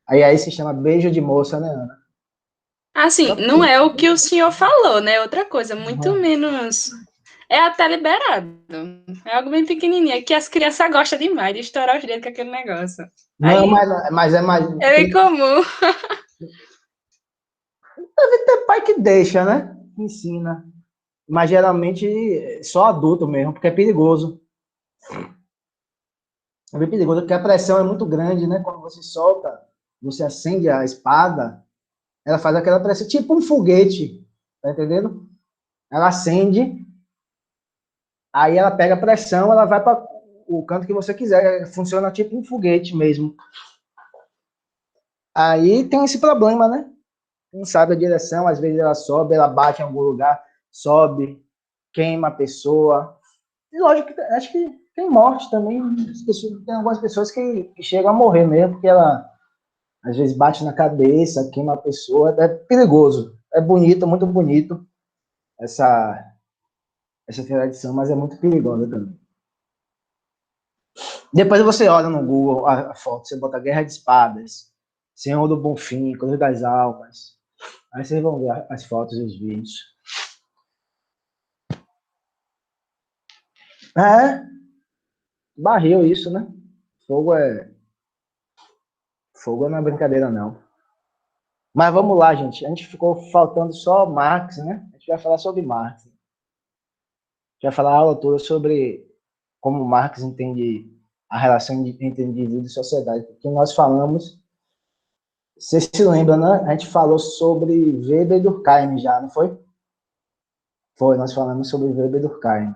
Aí se chama beijo de moça, né, Ana? Assim, Só não que... é o que o senhor falou, né? Outra coisa, muito menos. É até liberado. É algo bem pequenininho, que as crianças gostam demais de estourar os dedos com aquele negócio. Não, Aí mas é mais... é bem comum. Tem pai que deixa, né? Ensina. Mas geralmente só adulto mesmo, porque é perigoso. É bem perigoso, porque a pressão é muito grande, né? Quando você solta, você acende a espada, ela faz aquela pressão, tipo um foguete, tá entendendo? Ela acende, aí ela pega a pressão, ela vai para o canto que você quiser, funciona tipo um foguete mesmo. Aí tem esse problema, né? Não sabe a direção, às vezes ela sobe, ela bate em algum lugar, sobe, queima a pessoa. E lógico que acho que tem morte também. Tem algumas pessoas que chegam a morrer mesmo, porque ela às vezes bate na cabeça, queima a pessoa. É perigoso. É bonito, muito bonito essa, essa tradição, mas é muito perigosa também. Depois você olha no Google a foto, você bota Guerra de Espadas, Senhor do Bonfim, Cruz das Almas. Aí vocês vão ver as fotos e os vídeos. É, barril isso, né? Fogo é. Fogo não é brincadeira, não. Mas vamos lá, gente. A gente ficou faltando só Marx, né? A gente vai falar sobre Marx. A gente vai falar a aula toda sobre como Marx entende a relação entre indivíduo e sociedade. Porque nós falamos, você se lembra, né? A gente falou sobre Weber e Durkheim já, não foi? Foi, nós falamos sobre Weber e Durkheim.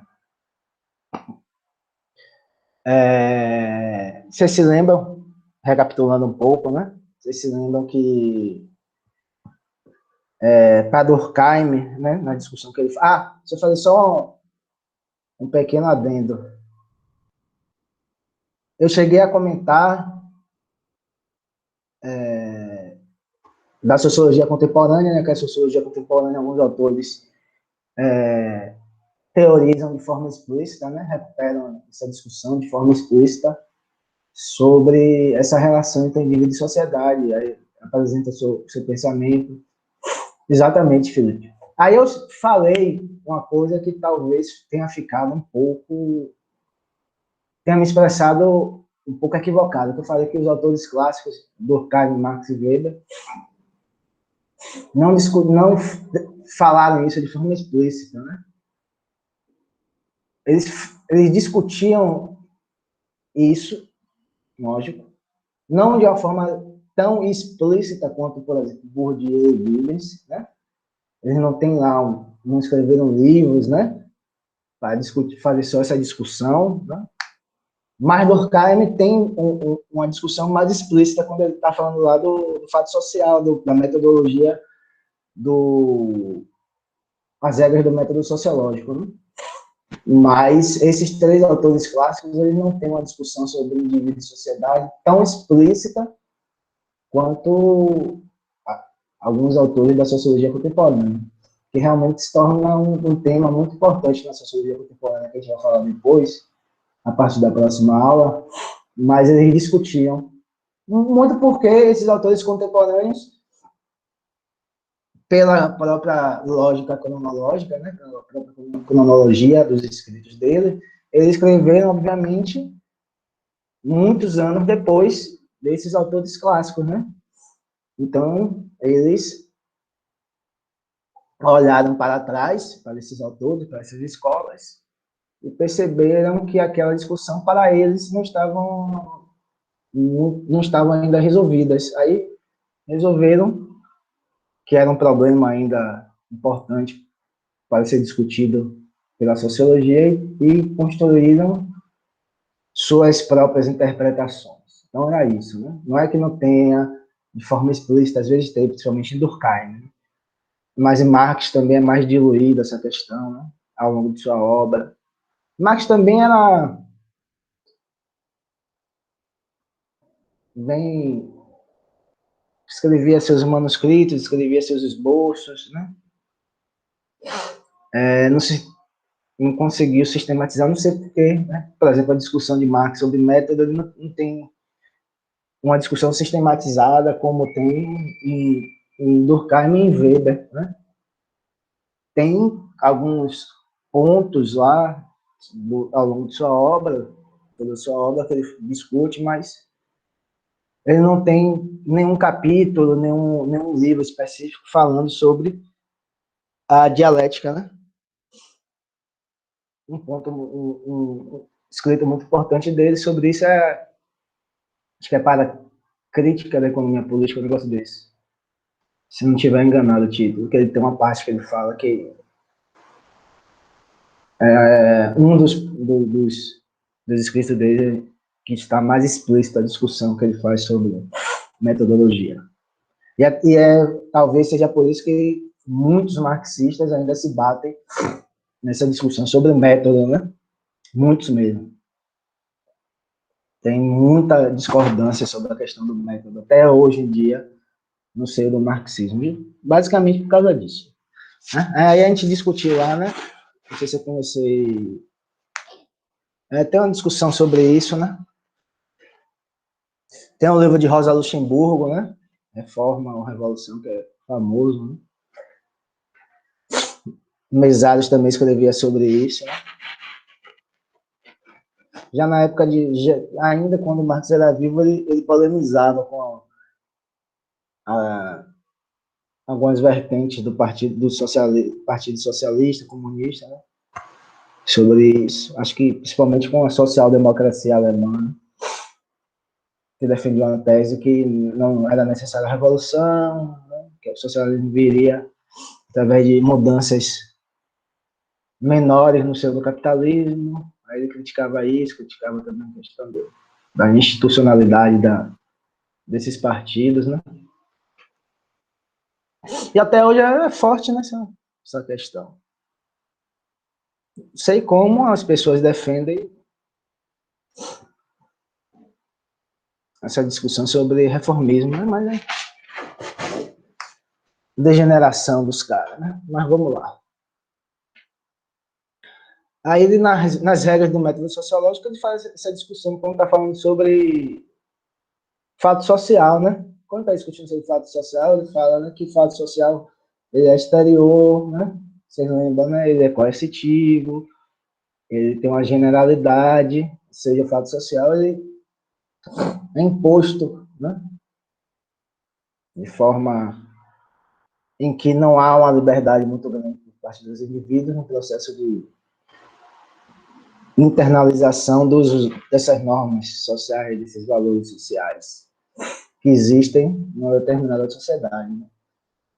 Vocês se lembram, recapitulando um pouco, né? Vocês se lembram que para Durkheim, né, na discussão que ele... Ah, deixa eu fazer só um pequeno adendo. Eu cheguei a comentar da sociologia contemporânea, né, que a sociologia contemporânea, alguns autores teorizam de forma explícita, né, recuperam essa discussão de forma explícita sobre essa relação entre indivíduo e sociedade, aí apresenta seu pensamento. Exatamente, Felipe. Aí eu falei uma coisa que talvez tenha ficado um pouco, tenha me expressado um pouco equivocado, que eu falei que os autores clássicos, Durkheim, Marx e Weber, não falaram isso de forma explícita, né? Eles discutiam isso, lógico, não de uma forma tão explícita quanto, por exemplo, Bourdieu e Gibbons, né? Eles não têm lá, não escreveram livros, né? Para discutir, fazer só essa discussão, né? Mas Durkheim tem uma discussão mais explícita quando ele está falando lá do fato social, da metodologia, as regras do método sociológico, né? Mas esses três autores clássicos, eles não têm uma discussão sobre indivíduo e sociedade tão explícita quanto alguns autores da sociologia contemporânea, que realmente se torna um tema muito importante na sociologia contemporânea, que a gente vai falar depois, a partir da próxima aula, mas eles discutiam muito porque esses autores contemporâneos, pela própria lógica cronológica, né, pela própria cronologia dos escritos dele, eles escreveram, obviamente, muitos anos depois desses autores clássicos, né? Então, eles olharam para trás, para esses autores, para essas escolas, e perceberam que aquela discussão para eles não estavam ainda resolvidas. Aí resolveram que era um problema ainda importante para ser discutido pela sociologia e construíram suas próprias interpretações. Então era isso, né? Não é que não tenha de forma explícita, às vezes tem, principalmente em Durkheim, né? Mas em Marx também é mais diluída essa questão, né? Ao longo de sua obra. Marx também era bem, escrevia seus manuscritos, escrevia seus esboços, né? Não, não conseguiu sistematizar, não sei porquê, né? Por exemplo, a discussão de Marx sobre método, ele não tem uma discussão sistematizada como tem em Durkheim e em Weber, né? Tem alguns pontos lá ao longo de sua obra, toda a sua obra que ele discute, mas ele não tem nenhum capítulo, nenhum livro específico falando sobre a dialética, né? Um ponto, um escrito muito importante dele sobre isso acho que é para crítica da economia política, um negócio desse. Se não tiver enganado o título, que ele tem uma parte que ele fala que um dos escritos dele que está mais explícito a discussão que ele faz sobre metodologia. Talvez seja por isso que muitos marxistas ainda se batem nessa discussão sobre o método, né? Muitos mesmo. Tem muita discordância sobre a questão do método, até hoje em dia, no seio do marxismo, basicamente por causa disso. Aí a gente discutiu lá, né? Não sei se eu comecei. Tem uma discussão sobre isso, né? Tem um livro de Rosa Luxemburgo, né? Reforma ou Revolução, que é famoso, né? Mesaros também escrevia sobre isso, né? Já na época ainda quando Marx era vivo, ele polemizava com algumas vertentes do Partido Socialista, Comunista, né? Sobre isso. Acho que principalmente com a social-democracia alemã, né? Que defendia uma tese que não era necessária a revolução, né? Que o socialismo viria através de mudanças menores no seu do capitalismo. Aí ele criticava isso, criticava também a questão da institucionalidade desses partidos, né? E até hoje é forte essa questão. Sei como as pessoas defendem essa discussão sobre reformismo, né? Mas é degeneração dos caras, né? Mas vamos lá. Aí ele, nas regras do método sociológico, ele faz essa discussão quando está falando sobre fato social, né? Quando está discutindo sobre fato social, ele fala, né, que fato social ele é exterior, né? Vocês lembram, né? Ele é coercitivo, ele tem uma generalidade, seja fato social, ele é imposto, né? De forma em que não há uma liberdade muito grande por parte dos indivíduos no processo de internalização dessas normas sociais, desses valores sociais que existem numa determinada sociedade, né?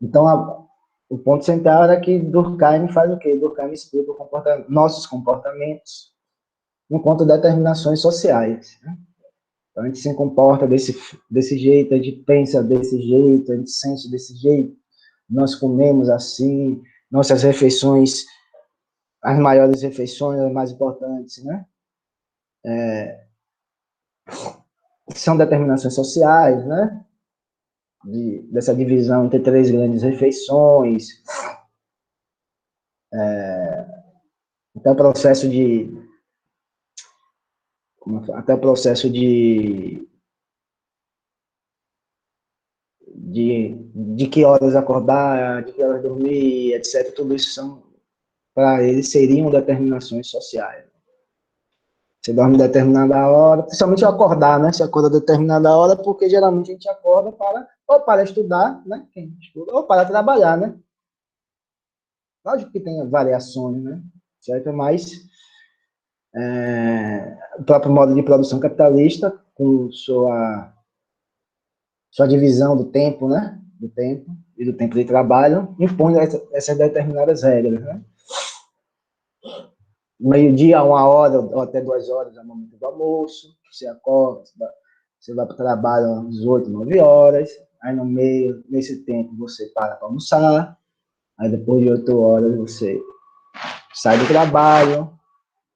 Então, o ponto central era que Durkheim faz o quê? Durkheim explica nossos comportamentos enquanto determinações sociais, né? Então, a gente se comporta desse jeito, a gente pensa desse jeito, a gente sente desse jeito, nós comemos assim, nossas refeições, as maiores refeições, as mais importantes, né? São determinações sociais, né? Dessa divisão entre 3 grandes refeições, até o processo de que horas acordar, de que horas dormir, etc. Tudo isso para eles, seriam determinações sociais. Você dorme determinada hora, principalmente ao acordar, né? Você acorda determinada hora, porque geralmente a gente acorda ou para estudar, né? Quem estuda, ou para trabalhar, né? Lógico que tem variações, né? Certo? Mas o próprio modo de produção capitalista, com sua divisão do tempo, né? Do tempo e do tempo de trabalho, impõe essas determinadas regras, né? Meio-dia, 1 hora, ou até 2 horas é o momento do almoço, você acorda, você vai para o trabalho às 8, 9 horas, aí no meio, nesse tempo, você para almoçar, aí depois de 8 horas você sai do trabalho,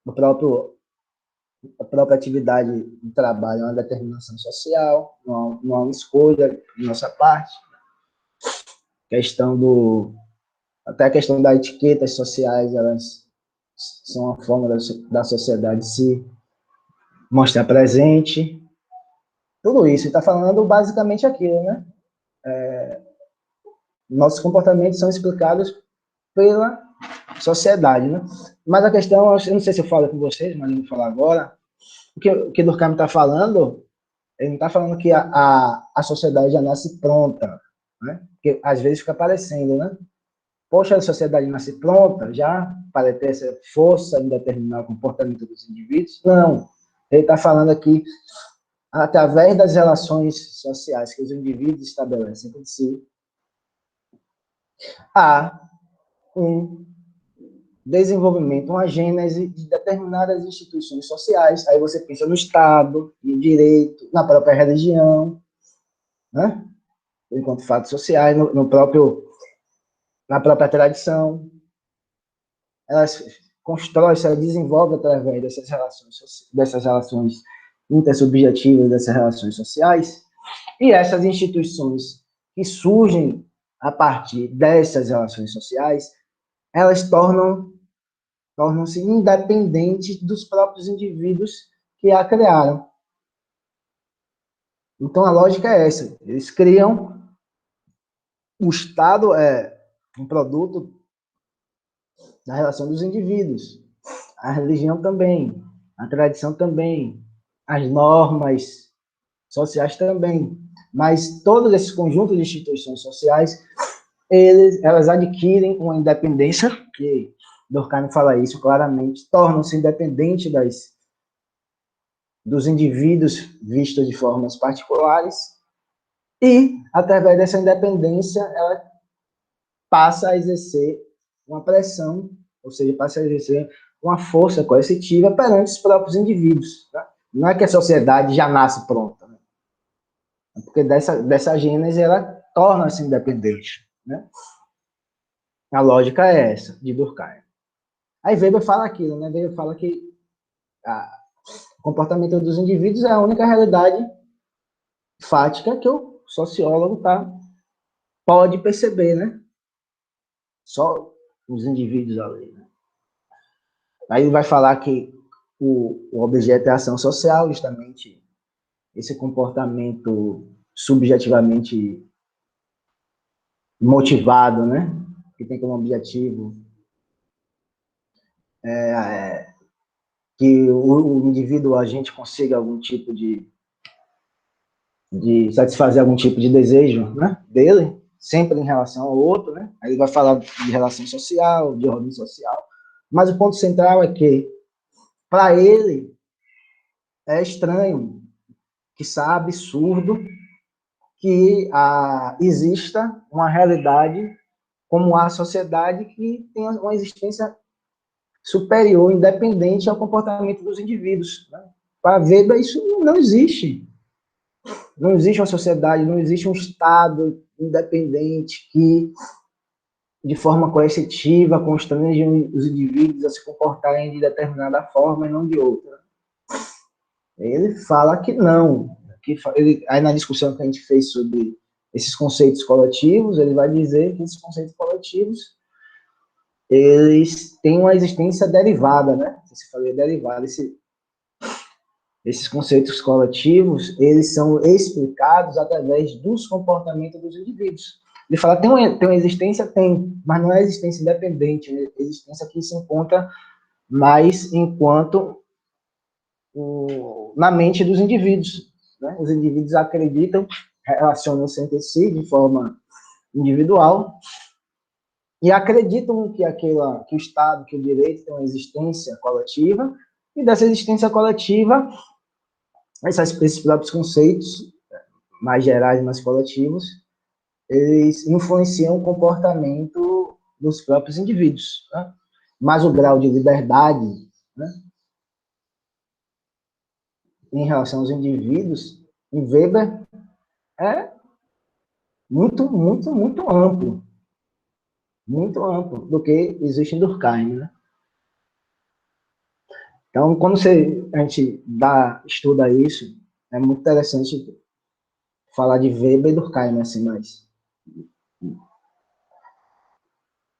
a própria atividade de trabalho é uma determinação social, não há uma escolha de nossa parte, até a questão das etiquetas sociais, elas são uma forma da sociedade se mostrar presente. Tudo isso, está falando basicamente aquilo, né? Nossos comportamentos são explicados pela sociedade, né? Mas a questão, eu não sei se eu falo com vocês, mas eu vou falar agora, o que Durkheim está falando, ele não está falando que a sociedade já nasce pronta, né? Porque às vezes fica parecendo, né? Poxa, a sociedade nasce pronta já para ter essa força em determinar o comportamento dos indivíduos? Não. Ele está falando aqui, através das relações sociais que os indivíduos estabelecem entre si, há um desenvolvimento, uma gênese de determinadas instituições sociais. Aí você pensa no Estado, no direito, na própria religião, né? Enquanto fatos sociais, na própria tradição. Ela constrói, ela desenvolve através dessas relações intersubjetivas, dessas relações sociais, e essas instituições que surgem a partir dessas relações sociais, elas tornam-se independentes dos próprios indivíduos que a criaram. Então, a lógica é essa. Eles criam, o Estado é um produto da relação dos indivíduos, a religião também, a tradição também, as normas sociais também. Mas todos esses conjuntos de instituições sociais, elas adquirem uma independência, que Durkheim fala isso claramente, tornam-se independentes dos indivíduos vistos de formas particulares, e, através dessa independência, ela passa a exercer uma pressão, ou seja, passa a exercer uma força coercitiva perante os próprios indivíduos. Tá? Não é que a sociedade já nasce pronta, né? Porque dessa gênese ela torna-se independente. Né? A lógica é essa, de Durkheim. Aí Weber fala aquilo, né? Weber fala que o comportamento dos indivíduos é a única realidade fática que o sociólogo pode perceber, né? Só os indivíduos ali. Né? Aí ele vai falar que o objeto é a ação social, justamente esse comportamento subjetivamente motivado, né? Que tem como objetivo que o indivíduo, a gente consiga algum tipo de satisfazer algum tipo de desejo, né? Dele, sempre em relação ao outro, né? Aí ele vai falar de relação social, de ordem social, mas o ponto central é que, para ele, é estranho, quiçá absurdo, que exista uma realidade como a sociedade que tem uma existência superior, independente ao comportamento dos indivíduos. Né? Para Weber, isso não existe. Não existe uma sociedade, não existe um Estado independente que, de forma coercitiva, constrange os indivíduos a se comportarem de determinada forma e não de outra. Ele fala que não. Aí na discussão que a gente fez sobre esses conceitos coletivos, ele vai dizer que esses conceitos coletivos eles têm uma existência derivada, né? Se falei derivada, esses conceitos coletivos, eles são explicados através dos comportamentos dos indivíduos. Ele fala, tem uma existência? Tem, mas não é existência independente, é existência que se encontra mais enquanto na mente dos indivíduos. Né? Os indivíduos acreditam, relacionam-se entre si de forma individual, e acreditam que o Estado, que o direito tem uma existência coletiva, e dessa existência coletiva, esses próprios conceitos, mais gerais, mais coletivos, eles influenciam o comportamento dos próprios indivíduos. Né? Mas o grau de liberdade, né, em relação aos indivíduos, em Weber, é muito, muito, muito amplo do que existe em Durkheim. Né? Então, quando a gente estuda isso, é muito interessante falar de Weber e Durkheim, assim, mas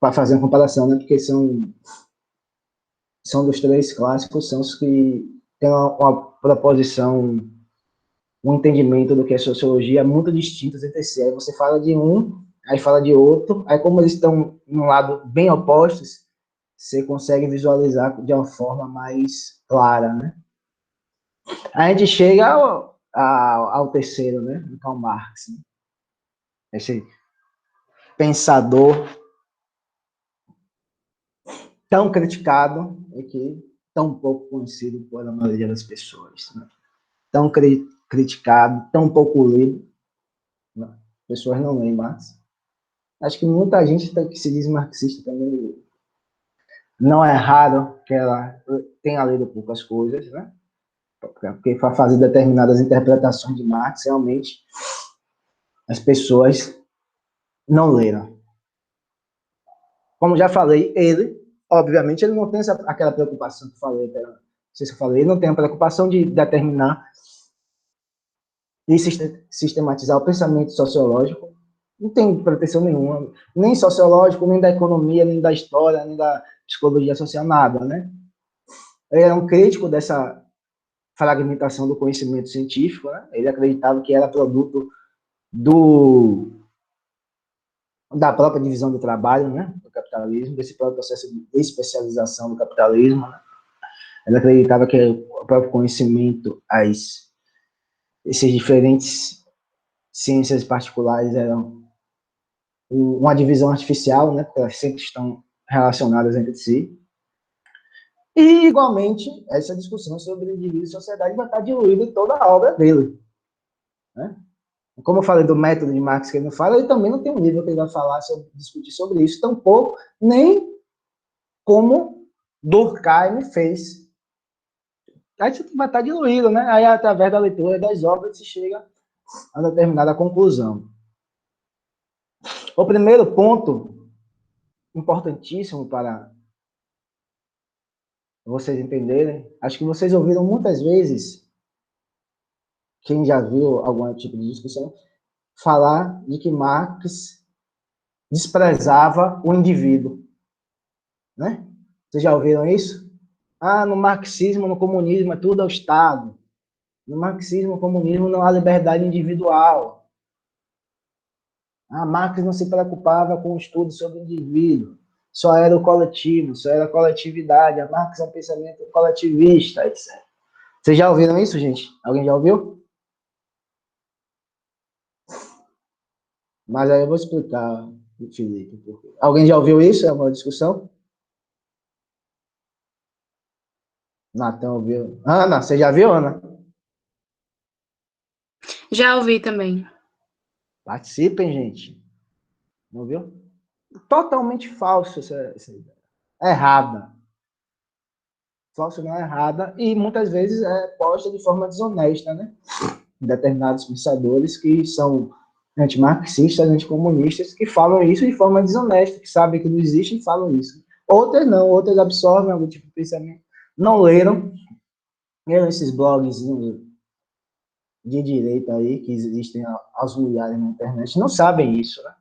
para fazer uma comparação, né? Porque são dos três clássicos, são os que têm uma proposição um entendimento do que é sociologia muito distintos entre si. Aí você fala de um, aí fala de outro, aí como eles estão num lado bem opostos, você consegue visualizar de uma forma mais clara, né? A gente chega ao terceiro, né? Karl Marx, né? Esse pensador tão criticado e que tão pouco conhecido pela maioria das pessoas, né? Tão criticado, tão pouco lido, né? As pessoas não leem Marx. Acho que muita gente que se diz marxista também não é raro que ela tenha lido poucas coisas, né? Porque para fazer determinadas interpretações de Marx, realmente as pessoas não leram. Como já falei, ele, obviamente, ele não tem aquela preocupação que eu falei, não sei se eu falei, ele não tem a preocupação de determinar e sistematizar o pensamento sociológico, não tem pretensão nenhuma, nem sociológico, nem da economia, nem da história, nem da psicologia social, nada, né? Ele era um crítico dessa fragmentação do conhecimento científico, né? Ele acreditava que era produto da própria divisão do trabalho, né? Do capitalismo, desse próprio processo de especialização do capitalismo, né? Ele acreditava que o próprio conhecimento, esses diferentes ciências particulares eram uma divisão artificial, né? Porque elas sempre estão relacionadas entre si. E, igualmente, essa discussão sobre o indivíduo e sociedade vai estar diluída em toda a obra dele, né? Como eu falei do método de Marx que ele não fala, ele também não tem um livro que ele vai falar discutir sobre isso, tampouco, nem como Durkheim fez. Aí isso vai estar diluído, né? Aí, através da leitura das obras, se chega a determinada conclusão. O primeiro ponto, importantíssimo para vocês entenderem, acho que vocês ouviram muitas vezes, quem já viu algum tipo de discussão, falar de que Marx desprezava o indivíduo, né? Vocês já ouviram isso? Ah, no marxismo, no comunismo, é tudo ao Estado. No marxismo, no comunismo, não há liberdade individual. Ah, Marx não se preocupava com o estudo sobre o indivíduo. Só era o coletivo, só era a coletividade. A Marx é um pensamento coletivista, etc. Vocês já ouviram isso, gente? Alguém já ouviu? Mas aí eu vou explicar, Felipe. Porque... Alguém já ouviu isso? É uma discussão? Natan ouviu. Ana, você já viu, Ana? Já ouvi também. Participem, gente. Não viu? Totalmente falso essa ideia. Errada. Falso não é errada e muitas vezes é posta de forma desonesta, né? Determinados pensadores que são antimarxistas, anticomunistas, que falam isso de forma desonesta, que sabem que não existe e falam isso. Outras não, outras absorvem algum tipo de pensamento, não leram esses blogs de direita aí, que existem aos milhares na internet, não sabem isso, né?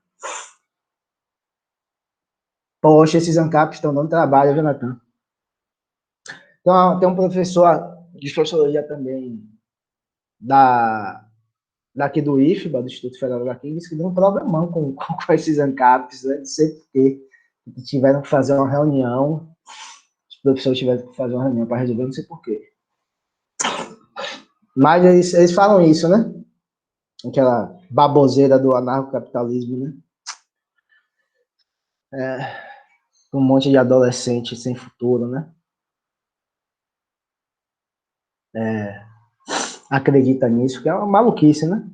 Poxa, esses ANCAPs estão dando trabalho, Jonathan. Então, tem um professor de sociologia também daqui do IFBA, do Instituto Federal daqui, disse que deu um problemão com esses ANCAPs, né? Não sei por quê. Tiveram que fazer uma reunião, os professores tiveram que fazer uma reunião para resolver, não sei por quê. Mas eles falam isso, né? Aquela baboseira do anarcocapitalismo, né? Um monte de adolescente sem futuro, né? Acredita nisso, que é uma maluquice, né?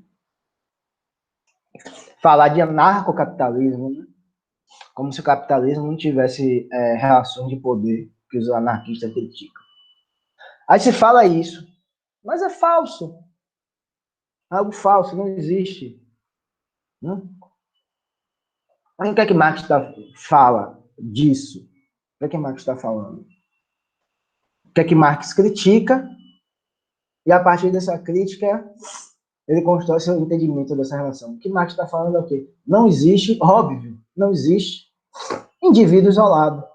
Falar de anarcocapitalismo, né? Como se o capitalismo não tivesse relações de poder que os anarquistas criticam. Aí se fala isso, mas é falso. Algo falso, não existe. Né? O que é que Marx fala disso? O que é que Marx está falando? O que é que Marx critica? E a partir dessa crítica, ele constrói seu entendimento dessa relação. O que Marx está falando é o quê? Não existe, óbvio, não existe indivíduo isolado.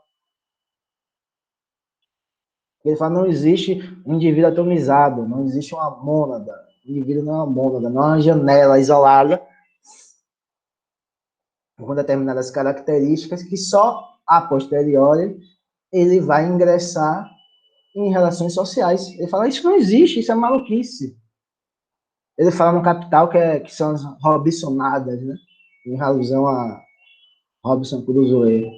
Ele fala, não existe um indivíduo atomizado, não existe uma mônada, O indivíduo não é uma mônada, não é uma janela isolada com determinadas características que só a posteriori ele vai ingressar em relações sociais. Ele fala, isso não existe, isso é maluquice. Ele fala no Capital que são as Robinsonadas, né? Em alusão a Robinson Crusoe.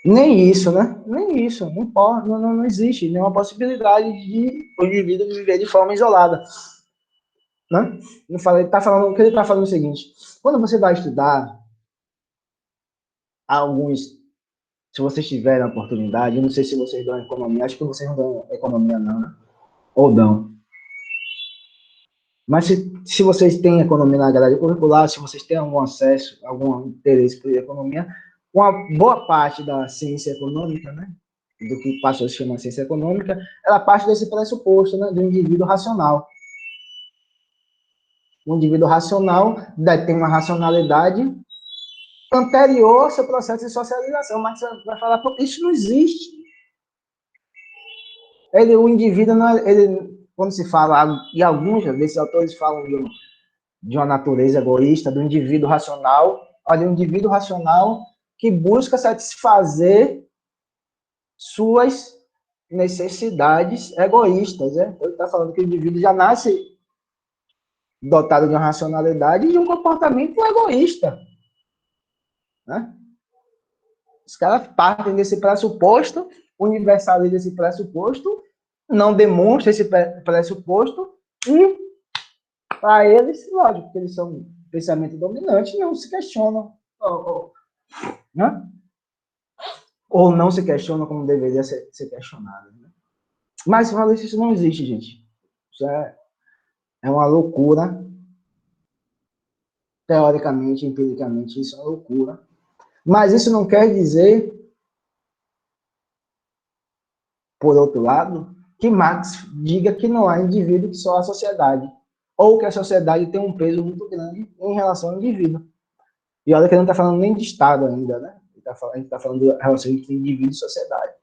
Nem isso, né? Nem isso. Não existe nenhuma possibilidade de o indivíduo viver de forma isolada. Né? Ele tá falando, o que ele está falando é o seguinte: quando você vai estudar alguns, se vocês tiverem a oportunidade, eu não sei se vocês dão economia, acho que vocês não dão economia, não, né? Ou dão. Mas se vocês têm economia na grade curricular, se vocês têm algum acesso, algum interesse por economia, uma boa parte da ciência econômica, né, do que passou a se chamar ciência econômica, ela parte desse pressuposto, né, do indivíduo racional. O indivíduo racional tem uma racionalidade anterior ao seu processo de socialização, mas você vai falar, pô, isso não existe. O indivíduo, não é, quando se fala, e alguns desses autores falam de uma natureza egoísta, do indivíduo racional, olha, um indivíduo racional que busca satisfazer suas necessidades egoístas, né? Ele está falando que o indivíduo já nasce dotado de uma racionalidade e de um comportamento egoísta, né? Os caras partem desse pressuposto, universalizam esse pressuposto, não demonstram esse pressuposto e, para eles, lógico, porque eles são pensamento dominante, não se questionam, né? Ou não se questionam como deveria ser questionado. Né? Mas isso não existe, gente. Isso é uma loucura. Teoricamente, empiricamente, isso é uma loucura. Mas isso não quer dizer, por outro lado, que Marx diga que não há indivíduo, que só há sociedade. Ou que a sociedade tem um peso muito grande em relação ao indivíduo. E olha que ele não está falando nem de Estado ainda, né? A gente está falando da relação entre indivíduo e sociedade.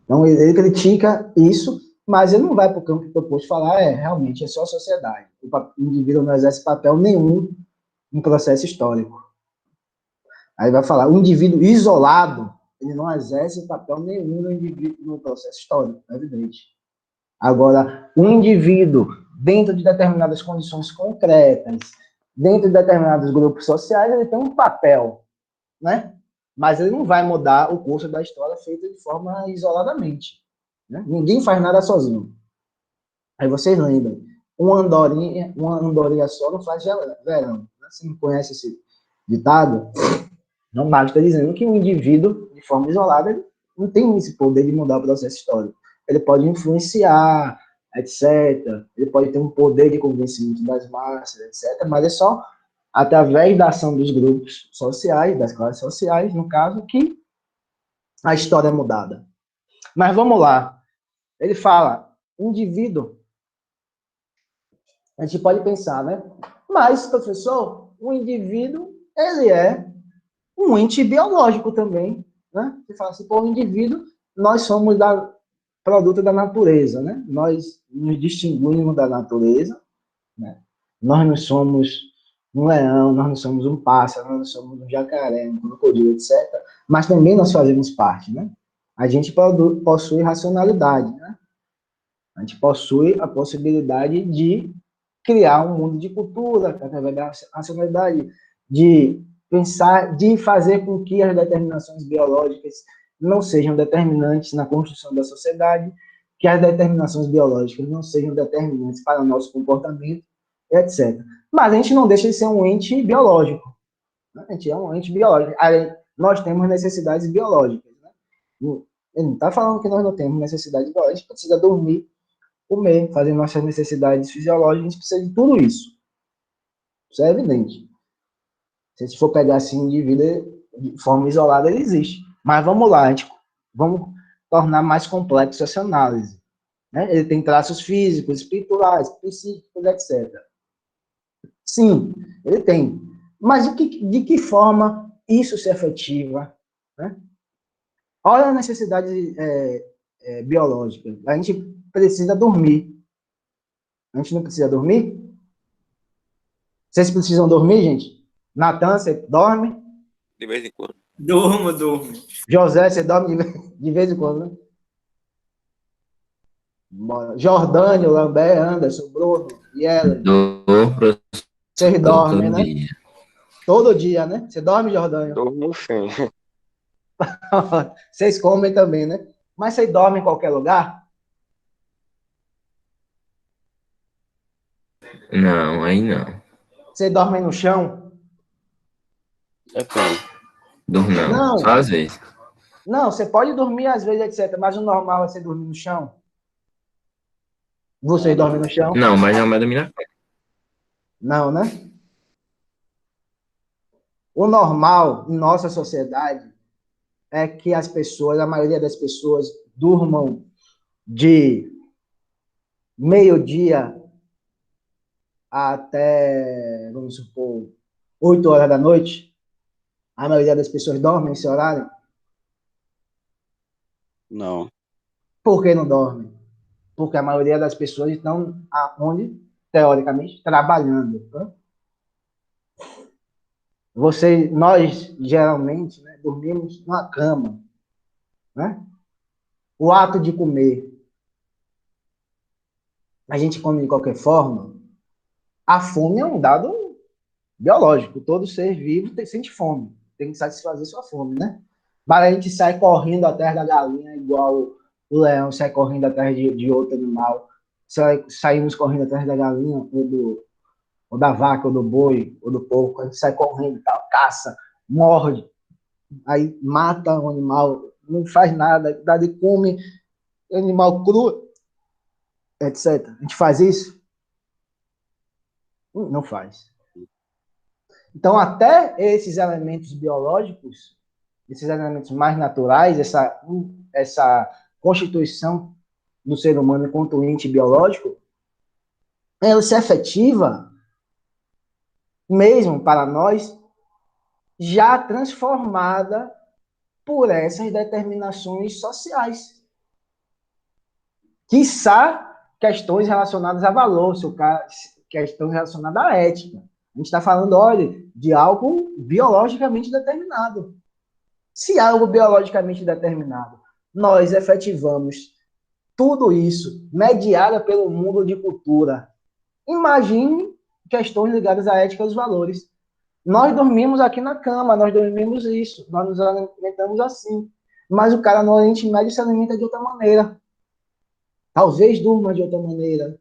Então, ele critica isso, mas ele não vai para o campo que propôs falar, realmente, é só a sociedade. O indivíduo não exerce papel nenhum no processo histórico. Aí vai falar, o indivíduo isolado, ele não exerce papel nenhum no processo histórico, é evidente. Agora, o indivíduo, dentro de determinadas condições concretas, dentro de determinados grupos sociais, ele tem um papel, né? Mas ele não vai mudar o curso da história feita de forma isoladamente. Né? Ninguém faz nada sozinho. Aí vocês lembram, uma andorinha só não faz verão. Né? Você não conhece esse ditado? Não basta dizendo que um indivíduo, de forma isolada, ele não tem esse poder de mudar o processo histórico. Ele pode influenciar, etc. Ele pode ter um poder de convencimento das massas, etc. Mas é só através da ação dos grupos sociais, das classes sociais, no caso, que a história é mudada. Mas vamos lá. Ele fala, indivíduo, a gente pode pensar, né? Mas, professor, o indivíduo, ele é um ente biológico também, né? Você fala assim, pô, o indivíduo, nós somos produto da natureza, né? Nós nos distinguimos da natureza, né? Nós não somos um leão, nós não somos um pássaro, nós não somos um jacaré, um crocodilo, etc. Mas também nós fazemos parte, né? A gente possui racionalidade, né? A gente possui a possibilidade de criar um mundo de cultura, através da racionalidade, de pensar, de fazer com que as determinações biológicas não sejam determinantes na construção da sociedade, que as determinações biológicas não sejam determinantes para o nosso comportamento, etc. Mas a gente não deixa de ser um ente biológico. Né? A gente é um ente biológico. Aí, nós temos necessidades biológicas. Né? Ele não está falando que nós não temos necessidades biológicas, a gente precisa dormir, comer, fazer nossas necessidades fisiológicas, a gente precisa de tudo isso. Isso é evidente. Se a gente for pegar assim, indivíduo de forma isolada, ele existe. Mas vamos lá, vamos tornar mais complexo essa análise. Né? Ele tem traços físicos, espirituais, psíquicos, etc. Sim, ele tem. Mas de que forma isso se efetiva? Né? Olha a necessidade biológica. A gente precisa dormir. A gente não precisa dormir? Vocês precisam dormir, gente? Natan, você dorme? De vez em quando. Durmo. José, você dorme de vez em quando, né? Bora. Jordânio, Lambert, Anderson, Bruno e Ellen. Vocês dormem, né? Dia. Todo dia, né? Você dorme, Jordânio? Dormo sim. Vocês comem também, né? Mas você dorme em qualquer lugar? Não, aí não. Você dorme no chão? Depende. Durmo não. Não. Só às vezes. Não, você pode dormir às vezes, etc. Mas o normal é você dormir no chão? Vocês dormem no chão? Não, mas não é da minha cama. Não, né? O normal em nossa sociedade é que as pessoas, a maioria das pessoas, durmam de meio-dia até, vamos supor, 8 horas da noite. A maioria das pessoas dormem nesse horário. Não. Por que não dormem? Porque a maioria das pessoas estão onde? Teoricamente, trabalhando. Tá? Nós, geralmente, né, dormimos numa cama. Né? O ato de comer, a gente come de qualquer forma. A fome é um dado biológico. Todo ser vivo sente fome. Tem que satisfazer sua fome, né? Mas a gente sai correndo atrás da galinha, igual o leão sai correndo atrás de outro animal. Saímos correndo atrás da galinha, ou da vaca, ou do boi, ou do porco. A gente sai correndo e tal, caça, morde, aí mata o animal, não faz nada, dá de come animal cru, etc. A gente faz isso? Não faz. Então, até esses elementos biológicos, esses elementos mais naturais, essa constituição do ser humano enquanto ente biológico, ela se efetiva, mesmo para nós, já transformada por essas determinações sociais. Quiçá questões relacionadas a valor, questões relacionadas à ética. A gente está falando, olha, de algo biologicamente determinado. Se algo biologicamente determinado, nós efetivamos tudo isso mediado pelo mundo de cultura. Imagine questões ligadas à ética e aos valores. Nós dormimos aqui na cama, nós dormimos isso, nós nos alimentamos assim. Mas o cara no Oriente Médio se alimenta de outra maneira. Talvez durma de outra maneira.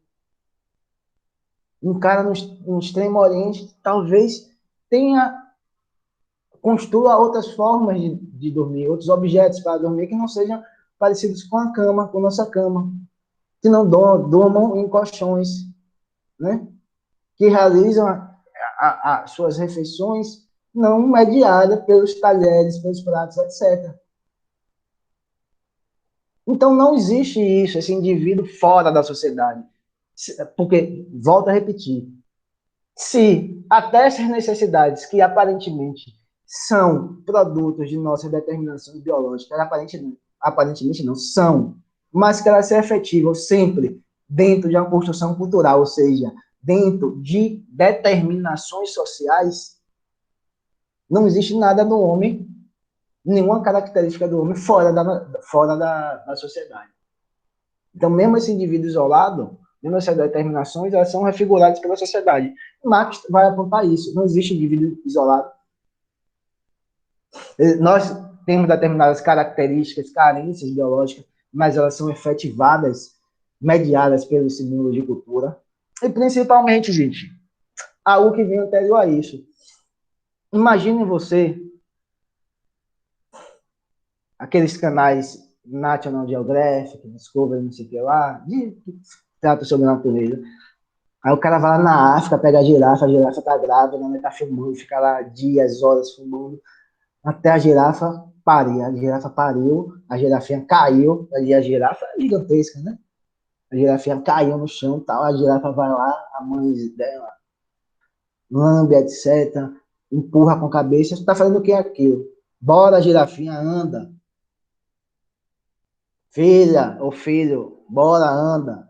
Um cara no Extremo Oriente talvez construa outras formas de dormir, outros objetos para dormir que não sejam parecidos com a cama, com a nossa cama. Que não durmam em colchões, né? Que realizam as suas refeições não mediadas pelos talheres, pelos pratos, etc. Então, não existe isso, esse indivíduo fora da sociedade. Porque, volto a repetir, se até essas necessidades que aparentemente são produtos de nossas determinações biológicas, aparentemente não, são, mas que elas se efetivam sempre dentro de uma construção cultural, ou seja, dentro de determinações sociais, não existe nada no homem, nenhuma característica do homem fora da sociedade. Então, mesmo esse indivíduo isolado, mesmo essas determinações, elas são refiguradas pela sociedade. Marx vai apontar isso. Não existe indivíduo isolado. Nós temos determinadas características, carências biológicas, mas elas são efetivadas, mediadas pelo símbolo de cultura. E, principalmente, gente, algo que vem anterior a isso. Imagine você aqueles canais National Geographic, Discovery, não sei o que lá, que trata sobre a natureza. Aí o cara vai lá na África, pega a girafa tá grávida, né, tá filmando, fica lá dias, horas filmando, até a girafa parir. A girafa pariu, a girafinha caiu, ali a girafa é gigantesca, né? A girafinha caiu no chão e tal, a girafa vai lá, a mãe dela lambe, etc., empurra com a cabeça, você tá fazendo o que é aquilo? Bora, girafinha, anda. Filha ou filho, bora, anda.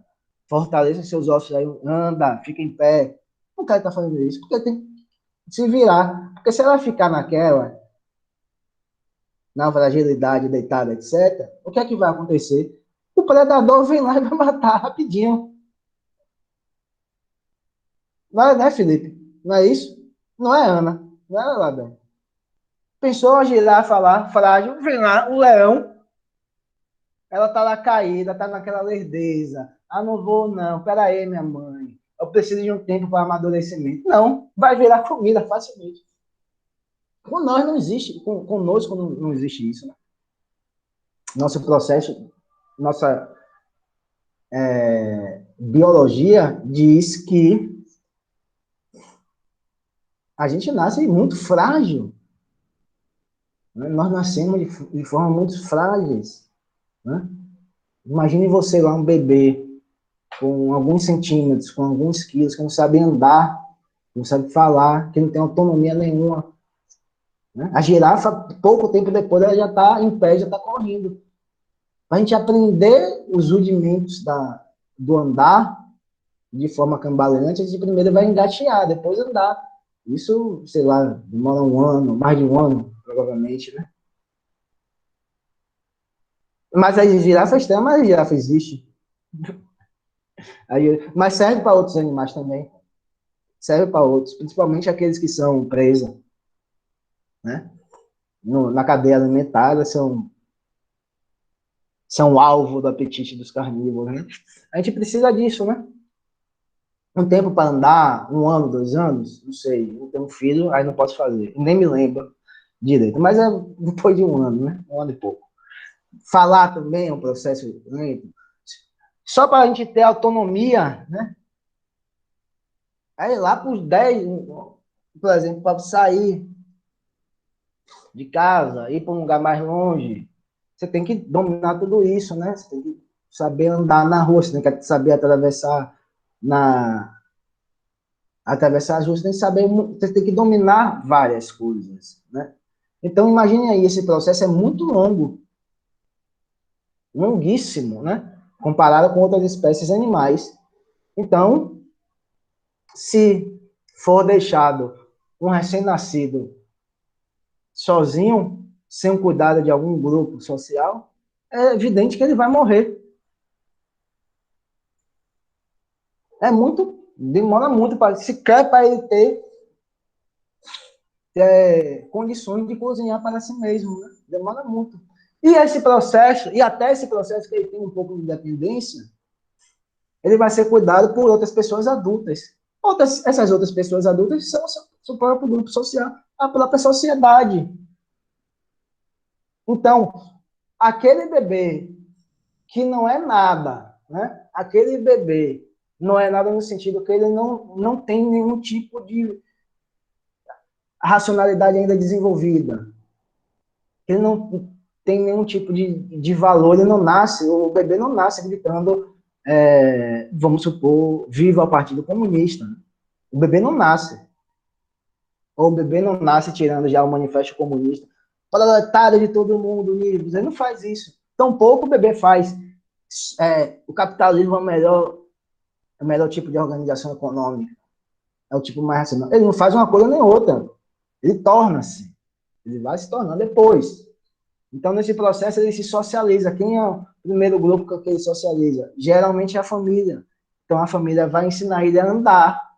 Fortaleça seus ossos aí, anda, fica em pé. O cara tá fazendo isso porque tem que se virar. Porque se ela ficar naquela, na fragilidade, deitada, etc., o que é que vai acontecer? O predador vem lá e vai matar rapidinho. Não é, né, Felipe? Não é isso? Não é Ana. Não é ela, bem. Pensou a girafa lá, frágil, vem lá, o leão, ela tá lá caída, tá naquela lerdeza. Ah, não vou não, pera aí, minha mãe. Eu preciso de um tempo para amadurecimento. Não, vai virar comida facilmente. Com nós não existe, conosco não existe isso, né? Nosso processo, nossa biologia diz que a gente nasce muito frágil. Né? Nós nascemos de forma muito frágeis. Né? Imagine você lá, um bebê, com alguns centímetros, com alguns quilos, que não sabe andar, não sabe falar, que não tem autonomia nenhuma. Né? A girafa, pouco tempo depois, ela já está em pé, já está correndo. Para a gente aprender os rudimentos do andar de forma cambaleante, a gente primeiro vai engatear, depois andar. Isso, sei lá, demora um ano, mais de um ano, provavelmente, né? Mas a girafa é estranha, mas a girafa existe. Mas serve para outros animais também. Serve para outros, principalmente aqueles que são presa, né? Na cadeia alimentar, elas são alvo do apetite dos carnívoros, né? A gente precisa disso, né? Um tempo para andar, um ano, 2 anos, não sei. Eu tenho um filho, aí não posso fazer. Nem me lembro direito, mas é depois de um ano, né? Um ano e pouco. Falar também é um processo lento. Só para a gente ter autonomia, né? Aí lá para os 10, por exemplo, para sair de casa, ir para um lugar mais longe, você tem que dominar tudo isso, né? Você tem que saber andar na rua, você tem que saber atravessar as ruas, você tem que saber, você tem que dominar várias coisas, né? Então, imagine aí, esse processo é muito longo, longuíssimo, né? Comparado com outras espécies animais. Então, se for deixado um recém-nascido sozinho, sem o cuidado de algum grupo social, é evidente que ele vai morrer. Demora muito, se quer para ele ter condições de cozinhar para si mesmo, né? Demora muito. E até esse processo que ele tem um pouco de dependência, ele vai ser cuidado por outras pessoas adultas. Essas outras pessoas adultas são o próprio grupo social, a própria sociedade. Então, aquele bebê que não é nada, né? Aquele bebê não é nada no sentido que ele não tem nenhum tipo de racionalidade ainda desenvolvida. Ele não tem nenhum tipo de valor, ele não nasce, o bebê não nasce gritando, vamos supor, viva o Partido Comunista. Né? O bebê não nasce. Ou o bebê não nasce tirando já o manifesto comunista. Proletário de todo mundo, unidos. Ele não faz isso. Tampouco o bebê faz. O capitalismo é o melhor tipo de organização econômica. É o tipo mais racional. Ele não faz uma coisa nem outra. Ele torna-se. Ele vai se tornando depois. Então, nesse processo, ele se socializa. Quem é o primeiro grupo que ele socializa? Geralmente é a família. Então, a família vai ensinar ele a andar.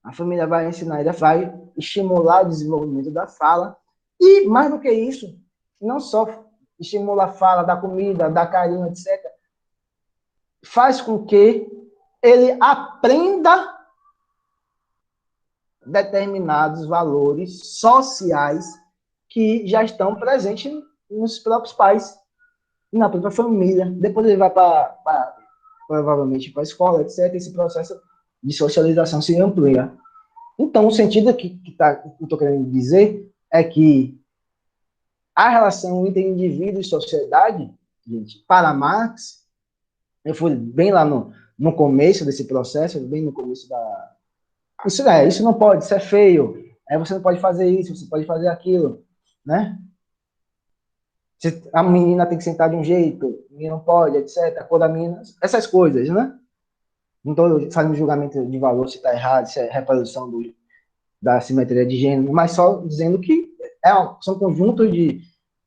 A família vai ensinar ele, vai estimular o desenvolvimento da fala. E, mais do que isso, não só estimula a fala, da comida, da carinho, etc. Faz com que ele aprenda determinados valores sociais que já estão presentes nos próprios pais e na própria família. Depois ele vai provavelmente para a escola, etc. Esse processo de socialização se amplia. Então, o sentido que eu estou querendo dizer é que a relação entre indivíduo e sociedade, gente, para Marx, eu fui bem lá no começo desse processo, bem no começo da... Isso não pode, isso é feio, você não pode fazer isso, você pode fazer aquilo, né? A menina tem que sentar de um jeito, o menino não pode, etc. A cor da menina, essas coisas, né? Não estou fazendo julgamento de valor se está errado, se é reprodução da simetria de gênero, mas só dizendo que são conjuntos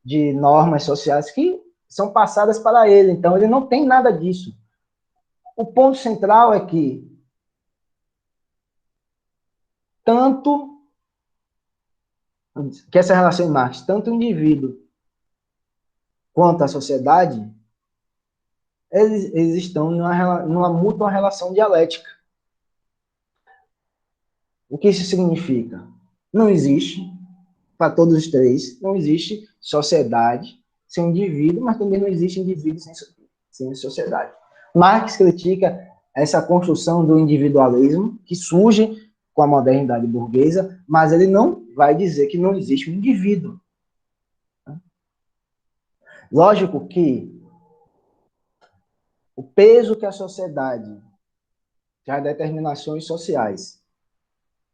de normas sociais que são passadas para ele. Então, ele não tem nada disso. O ponto central é que essa relação em Marx, tanto o indivíduo quanto a sociedade, eles estão numa mútua relação dialética. O que isso significa? Não existe, para todos os três, não existe sociedade sem indivíduo, mas também não existe indivíduo sem sociedade. Marx critica essa construção do individualismo que surge com a modernidade burguesa, mas ele não vai dizer que não existe um indivíduo. Lógico que o peso que a sociedade, que as determinações sociais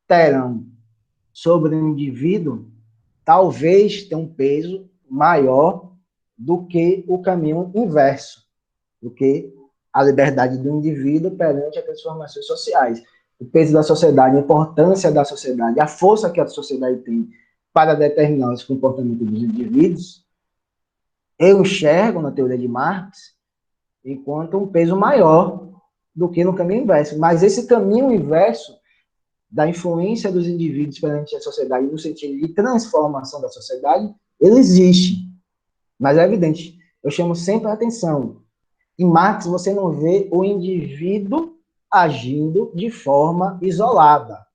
terão sobre o indivíduo, talvez tenha um peso maior do que o caminho inverso, do que a liberdade do indivíduo perante as transformações sociais. O peso da sociedade, a importância da sociedade, a força que a sociedade tem para determinar os comportamentos dos indivíduos, eu enxergo na teoria de Marx enquanto um peso maior do que no caminho inverso. Mas esse caminho inverso da influência dos indivíduos perante a sociedade, no sentido de transformação da sociedade, ele existe. Mas é evidente, eu chamo sempre a atenção. Em Marx, você não vê o indivíduo agindo de forma isolada.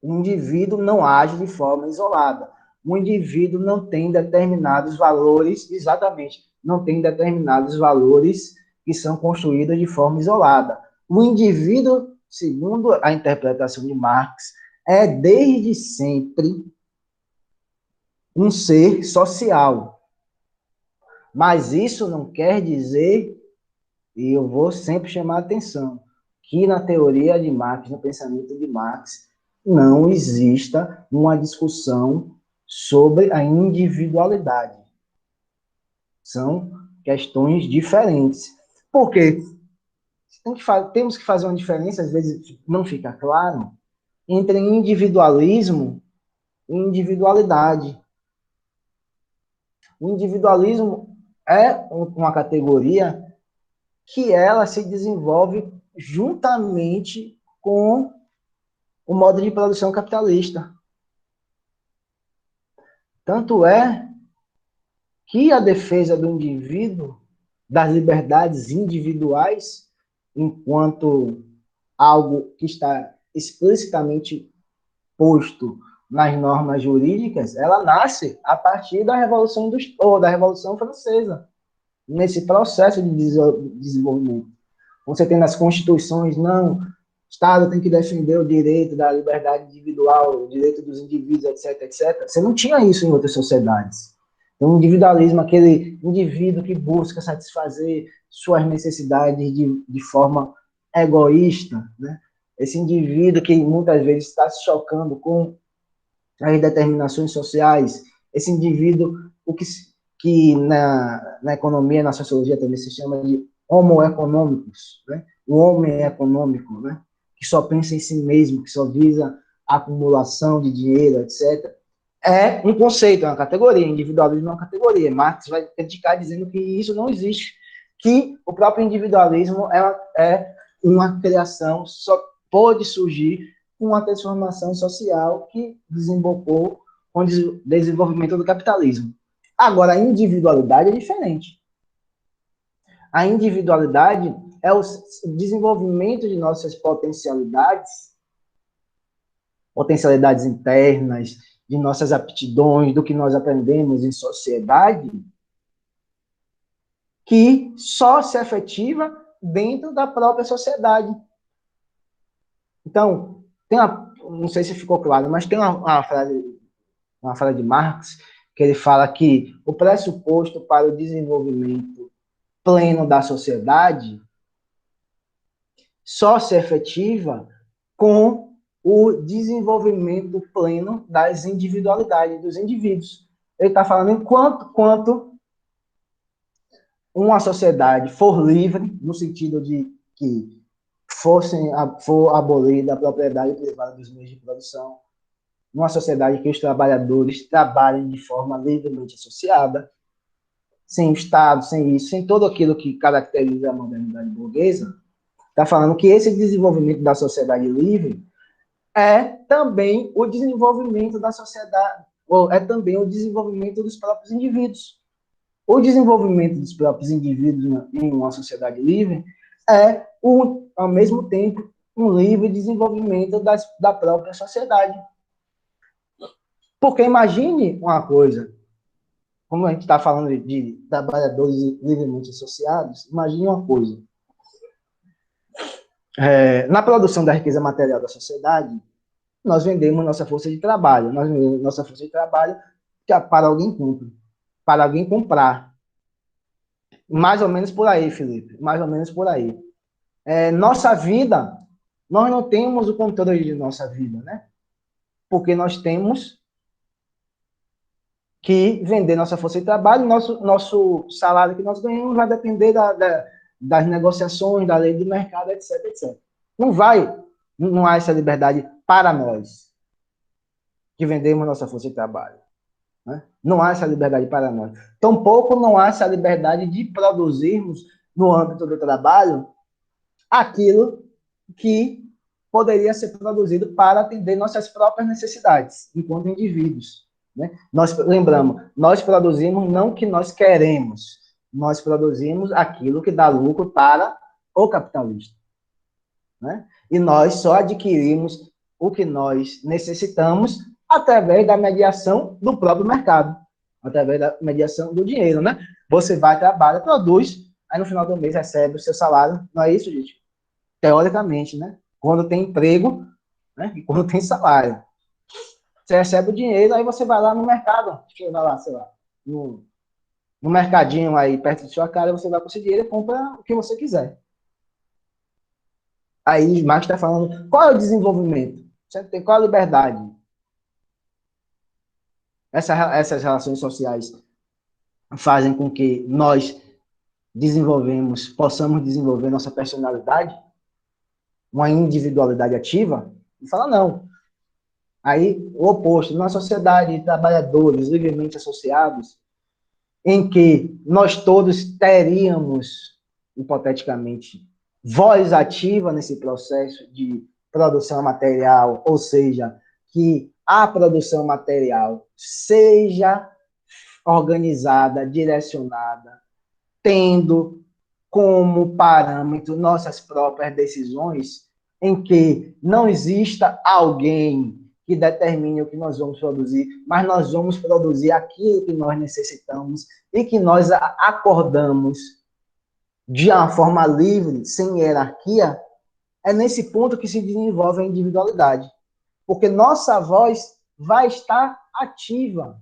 O indivíduo não age de forma isolada. O indivíduo não tem determinados valores, exatamente, não tem determinados valores que são construídos de forma isolada. O indivíduo, segundo a interpretação de Marx, é desde sempre um ser social. Mas isso não quer dizer, e eu vou sempre chamar a atenção, que na teoria de Marx, no pensamento de Marx, não exista uma discussão sobre a individualidade. São questões diferentes. Por quê? Temos que fazer uma diferença, às vezes não fica claro, entre individualismo e individualidade. O individualismo é uma categoria que ela se desenvolve juntamente com o modo de produção capitalista. Tanto é que a defesa do indivíduo, das liberdades individuais, enquanto algo que está explicitamente posto nas normas jurídicas, ela nasce a partir da Revolução Francesa, nesse processo de desenvolvimento. Você tem nas constituições, não, o Estado tem que defender o direito da liberdade individual, o direito dos indivíduos, etc, etc. Você não tinha isso em outras sociedades. O individualismo, aquele indivíduo que busca satisfazer suas necessidades de forma egoísta, né? Esse indivíduo que muitas vezes está se chocando com as determinações sociais, esse indivíduo, que na economia, na sociologia também se chama de homo economicus, né? O homem econômico, né? Que só pensa em si mesmo, que só visa a acumulação de dinheiro, etc. É um conceito, é uma categoria, individualismo é uma categoria. Marx vai criticar dizendo que isso não existe, que o próprio individualismo é uma criação, só pode surgir uma transformação social que desembocou com o desenvolvimento do capitalismo. Agora, a individualidade é diferente. A individualidade é o desenvolvimento de nossas potencialidades internas, de nossas aptidões, do que nós aprendemos em sociedade, que só se efetiva dentro da própria sociedade. Então, não sei se ficou claro, mas tem uma frase de Marx, que ele fala que o pressuposto para o desenvolvimento pleno da sociedade só se efetiva com o desenvolvimento pleno das individualidades dos indivíduos. Ele está falando quanto uma sociedade for livre, no sentido de que for abolida a propriedade privada dos meios de produção, numa sociedade que os trabalhadores trabalhem de forma livremente associada, sem o Estado, sem isso, sem tudo aquilo que caracteriza a modernidade burguesa, está falando que esse desenvolvimento da sociedade livre é também o desenvolvimento da sociedade, ou é também o desenvolvimento dos próprios indivíduos. O desenvolvimento dos próprios indivíduos em uma sociedade livre é, ao mesmo tempo, um livre desenvolvimento da própria sociedade. Porque imagine uma coisa, como a gente está falando de trabalhadores livremente associados, imagine uma coisa. Na produção da riqueza material da sociedade, nós vendemos nossa força de trabalho. Nós vendemos nossa força de trabalho para alguém para alguém comprar. Mais ou menos por aí, Felipe. Mais ou menos por aí. Nossa vida, nós não temos o controle de nossa vida, né? Porque nós temos que vender nossa força de trabalho, nosso salário que nós ganhamos vai depender das negociações, da lei do mercado, etc, etc. Não há essa liberdade para nós, que vendemos nossa força de trabalho. Né? Não há essa liberdade para nós. Tampouco não há essa liberdade de produzirmos, no âmbito do trabalho, aquilo que poderia ser produzido para atender nossas próprias necessidades, enquanto indivíduos. Né? Lembramos, nós produzimos não o que nós queremos, nós produzimos aquilo que dá lucro para o capitalista. Né? E nós só adquirimos o que nós necessitamos através da mediação do próprio mercado, através da mediação do dinheiro. Né? Você vai, trabalha, produz, aí no final do mês recebe o seu salário. Não é isso, gente? Teoricamente, né? Quando tem emprego, né? E quando tem salário. Você recebe o dinheiro, aí você vai lá no mercado, você vai lá, sei lá, no mercadinho aí perto de sua casa, você vai com esse dinheiro e compra o que você quiser. Aí Marx está falando, qual é o desenvolvimento? Você tem qual a liberdade? Essas relações sociais fazem com que nós possamos desenvolver nossa personalidade, uma individualidade ativa, e fala não. Aí, o oposto, numa sociedade de trabalhadores livremente associados, em que nós todos teríamos, hipoteticamente, voz ativa nesse processo de produção material, ou seja, que a produção material seja organizada, direcionada, tendo como parâmetro nossas próprias decisões, em que não exista alguém que determine o que nós vamos produzir, mas nós vamos produzir aquilo que nós necessitamos e que nós acordamos de uma forma livre, sem hierarquia, é nesse ponto que se desenvolve a individualidade. Porque nossa voz vai estar ativa.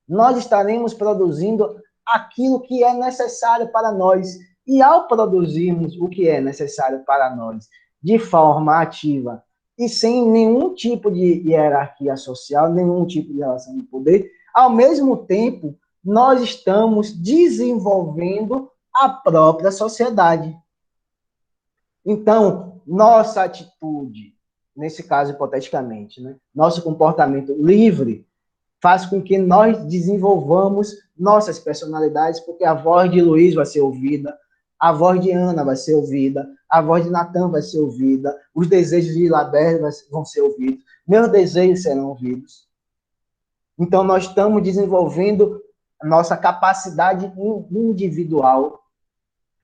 Nós estaremos produzindo aquilo que é necessário para nós. E ao produzirmos o que é necessário para nós de forma ativa, e sem nenhum tipo de hierarquia social, nenhum tipo de relação de poder, ao mesmo tempo, nós estamos desenvolvendo a própria sociedade. Então, nossa atitude, nesse caso hipoteticamente, né, nosso comportamento livre, faz com que nós desenvolvamos nossas personalidades, porque a voz de Luiz vai ser ouvida, a voz de Ana vai ser ouvida, a voz de Natan vai ser ouvida, os desejos de Laber vão ser ouvidos, meus desejos serão ouvidos. Então, nós estamos desenvolvendo a nossa capacidade individual,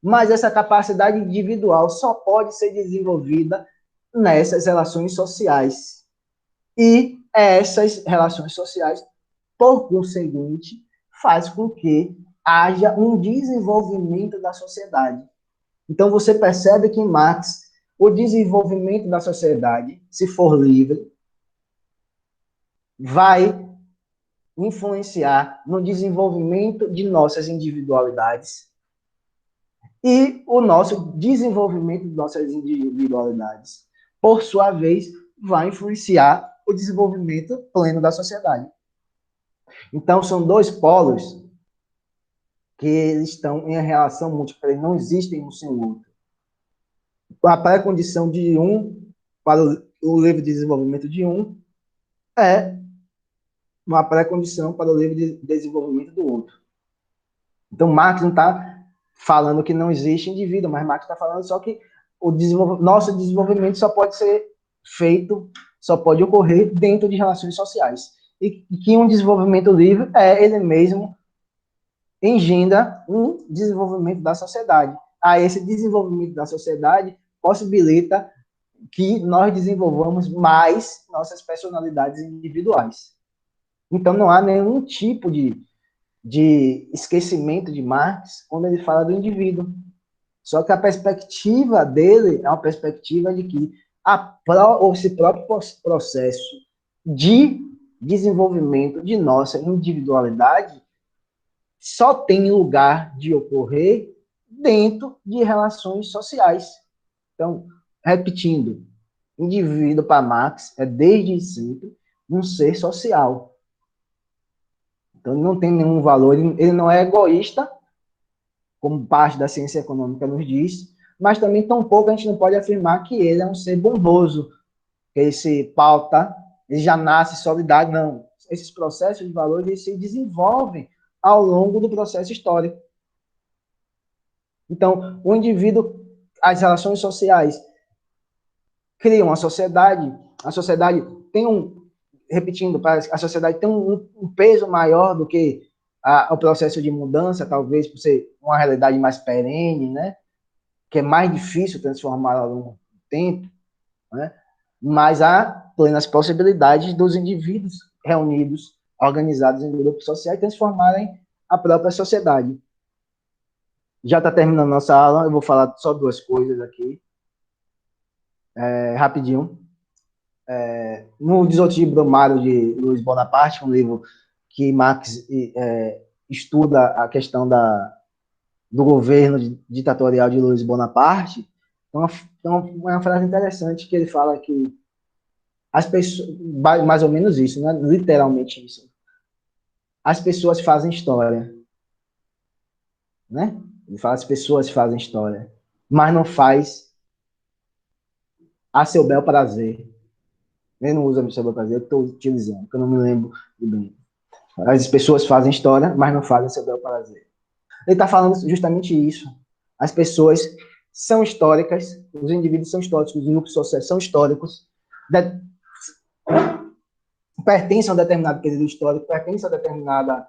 mas essa capacidade individual só pode ser desenvolvida nessas relações sociais. E essas relações sociais, por conseguinte, faz com que haja um desenvolvimento da sociedade. Então, você percebe que em Marx, o desenvolvimento da sociedade, se for livre, vai influenciar no desenvolvimento de nossas individualidades e o nosso desenvolvimento de nossas individualidades, por sua vez, vai influenciar o desenvolvimento pleno da sociedade. Então, são dois polos que eles estão em relação múltipla, eles não existem um sem o outro. A pré-condição de um para o livre desenvolvimento de um é uma pré-condição para o livre desenvolvimento do outro. Então, Marx não está falando que não existe indivíduo, mas Marx está falando só que nosso desenvolvimento só pode ser feito, só pode ocorrer dentro de relações sociais. E que um desenvolvimento livre é ele mesmo engendra um desenvolvimento da sociedade. Esse desenvolvimento da sociedade possibilita que nós desenvolvamos mais nossas personalidades individuais. Então, não há nenhum tipo de esquecimento de Marx quando ele fala do indivíduo. Só que a perspectiva dele é uma perspectiva de que esse próprio processo de desenvolvimento de nossa individualidade só tem lugar de ocorrer dentro de relações sociais. Então, repetindo, indivíduo para Marx é desde sempre um ser social. Então, ele não tem nenhum valor, ele não é egoísta, como parte da ciência econômica nos diz, mas também tampouco a gente não pode afirmar que ele é um ser bondoso, que ele se pauta, ele já nasce solidário, não. Esses processos de valores eles se desenvolvem ao longo do processo histórico. Então, o indivíduo, as relações sociais criam a sociedade tem repetindo, a sociedade tem um peso maior do que o processo de mudança, talvez por ser uma realidade mais perene, né? Que é mais difícil transformar ao longo do tempo, né? Mas há plenas possibilidades dos indivíduos reunidos, organizados em grupos sociais, transformarem a própria sociedade. Já está terminando nossa aula, eu vou falar só duas coisas aqui, rapidinho. No Desotir Brumário de Luiz Bonaparte, um livro que Marx estuda a questão do governo ditatorial de Luiz Bonaparte, então, uma frase interessante que ele fala que as pessoas, mais ou menos isso, né? Literalmente isso. As pessoas fazem história, né? Ele fala as pessoas fazem história, mas não faz a seu bel prazer. Ele não usa a seu bel prazer, eu estou utilizando, porque eu não me lembro bem. As pessoas fazem história, mas não fazem a seu bel prazer. Ele está falando justamente isso. As pessoas são históricas, os indivíduos são históricos, os grupos sociais são históricos, pertencem a um determinado período histórico, pertencem a determinada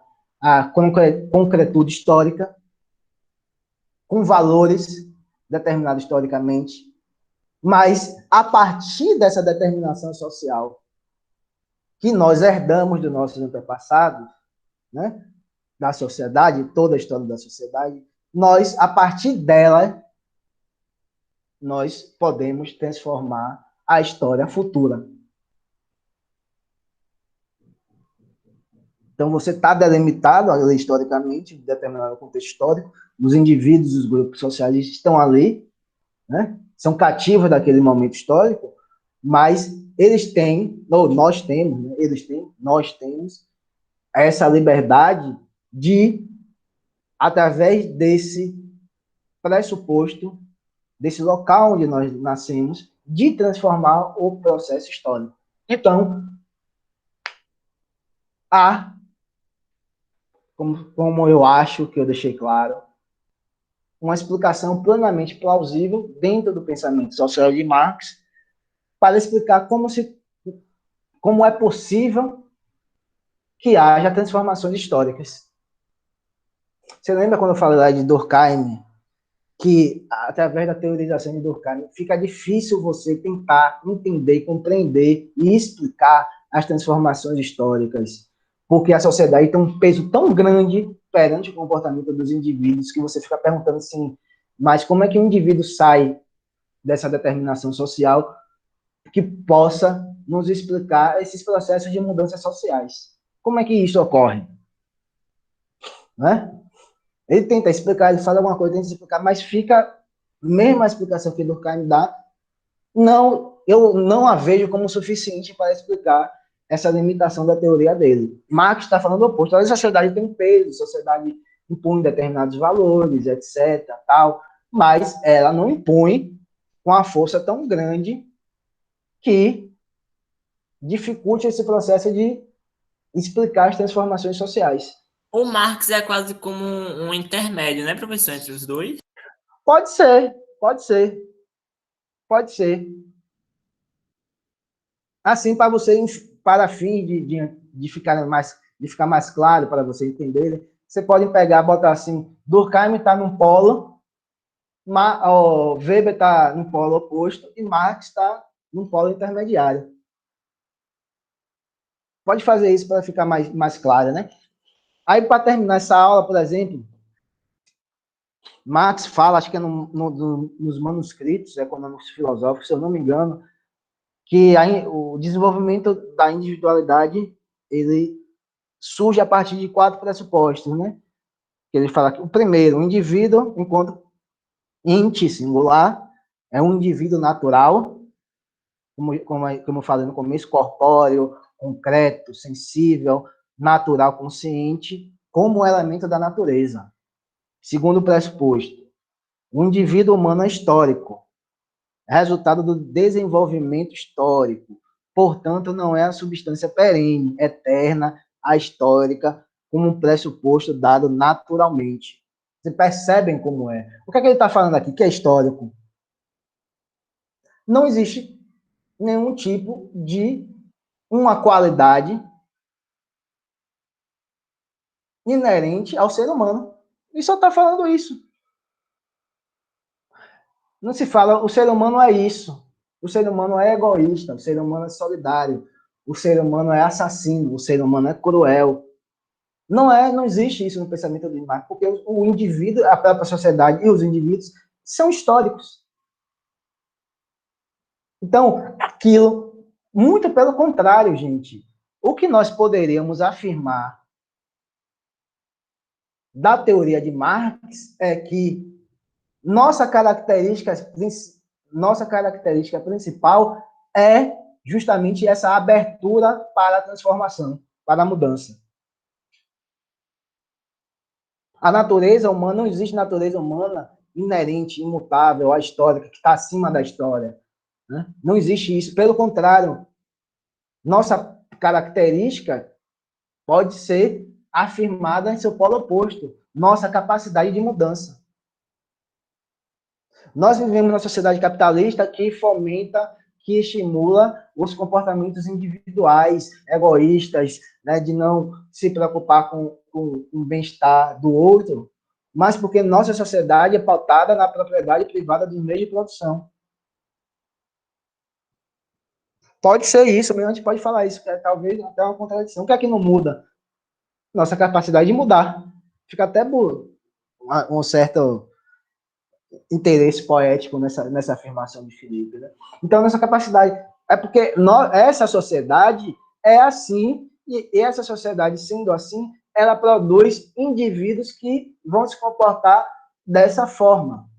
concretude histórica, com valores determinados historicamente, mas a partir dessa determinação social que nós herdamos dos nossos antepassados, né, da sociedade, toda a história da sociedade, nós, a partir dela, nós podemos transformar a história futura. Então, você está delimitado ali, historicamente, em determinado contexto histórico, os indivíduos, os grupos sociais estão ali, né? São cativos daquele momento histórico, mas eles têm, ou nós temos, né? Eles têm, nós temos essa liberdade de, através desse pressuposto, desse local onde nós nascemos, de transformar o processo histórico. Então, como eu acho que eu deixei claro, uma explicação plenamente plausível dentro do pensamento social de Marx para explicar como é possível que haja transformações históricas. Você lembra quando eu falei lá de Durkheim, que através da teorização de Durkheim fica difícil você tentar entender, compreender e explicar as transformações históricas, porque a sociedade tem um peso tão grande perante o comportamento dos indivíduos que você fica perguntando assim, mas como é que um indivíduo sai dessa determinação social que possa nos explicar esses processos de mudanças sociais? Como é que isso ocorre? Né? Ele tenta explicar, ele fala alguma coisa, tenta explicar, mas fica, mesmo a explicação que Durkheim dá, eu não a vejo como suficiente para explicar essa limitação da teoria dele. Marx está falando o oposto. A sociedade tem um peso, a sociedade impõe determinados valores, etc., tal, mas ela não impõe com a força tão grande que dificulte esse processo de explicar as transformações sociais. O Marx é quase como um intermédio, né, professor, entre os dois? Pode ser, pode ser. Pode ser. Assim, para você, para fim de ficar mais claro, para você entender, você pode pegar, botar assim, Durkheim está num polo, Weber está num polo oposto e Marx está num polo intermediário. Pode fazer isso para ficar mais claro, né? Aí, para terminar essa aula, por exemplo, Marx fala, acho que é nos manuscritos econômicos filosóficos, se eu não me engano, que o desenvolvimento da individualidade ele surge a partir de 4 pressupostos, né? Ele fala que o primeiro, o indivíduo, enquanto ente singular, é um indivíduo natural, como eu falei no começo, corpóreo, concreto, sensível, natural, consciente, como elemento da natureza. Segundo pressuposto, o indivíduo humano é histórico, resultado do desenvolvimento histórico, portanto, não é a substância perene, eterna, ahistórica, como um pressuposto dado naturalmente. Vocês percebem como é? O que é que ele está falando aqui? Que é histórico. Não existe nenhum tipo de uma qualidade inerente ao ser humano. E só está falando isso. Não se fala, o ser humano é isso. O ser humano é egoísta, o ser humano é solidário, o ser humano é assassino, o ser humano é cruel. Não existe isso no pensamento de Marx, porque o indivíduo, a própria sociedade e os indivíduos são históricos. Então, aquilo, muito pelo contrário, gente. O que nós poderíamos afirmar da teoria de Marx é que nossa característica principal é justamente essa abertura para a transformação, para a mudança. A natureza humana, não existe natureza humana inerente, imutável, histórica, que está acima da história. Né? Não existe isso. Pelo contrário, nossa característica pode ser afirmada em seu polo oposto. Nossa capacidade de mudança. Nós vivemos numa sociedade capitalista que fomenta, que estimula os comportamentos individuais, egoístas, né, de não se preocupar com o bem-estar do outro, mas porque nossa sociedade é pautada na propriedade privada dos meios de produção. Pode ser isso, mas a gente pode falar isso, que é talvez até uma contradição. O que é que não muda? Nossa capacidade de mudar. Fica até um certo interesse poético nessa afirmação de Felipe. Né? Então, nossa capacidade... É porque essa sociedade é assim, e essa sociedade, sendo assim, ela produz indivíduos que vão se comportar dessa forma.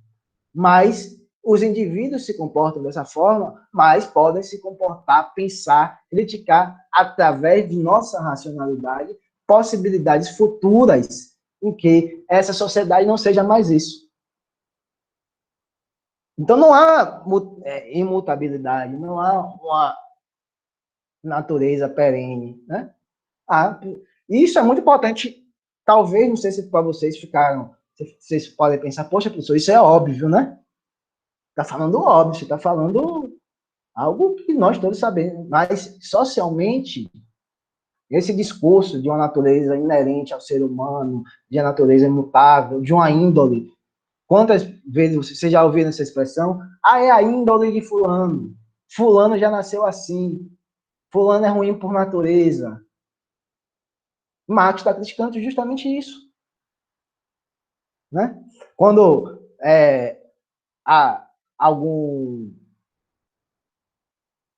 Mas os indivíduos se comportam dessa forma, mas podem se comportar, pensar, criticar, através de nossa racionalidade, possibilidades futuras em que essa sociedade não seja mais isso. Então, não há imutabilidade, não há uma natureza perene. Né? Isso é muito importante. Talvez, não sei se para vocês vocês podem pensar, poxa, professor, isso é óbvio, né? Está falando óbvio, você está falando algo que nós todos sabemos. Mas, socialmente, esse discurso de uma natureza inerente ao ser humano, de uma natureza imutável, de uma índole. Quantas vezes vocês já ouviram essa expressão? É a índole de fulano. Fulano já nasceu assim. Fulano é ruim por natureza. Marx está criticando justamente isso. Né? Quando há algum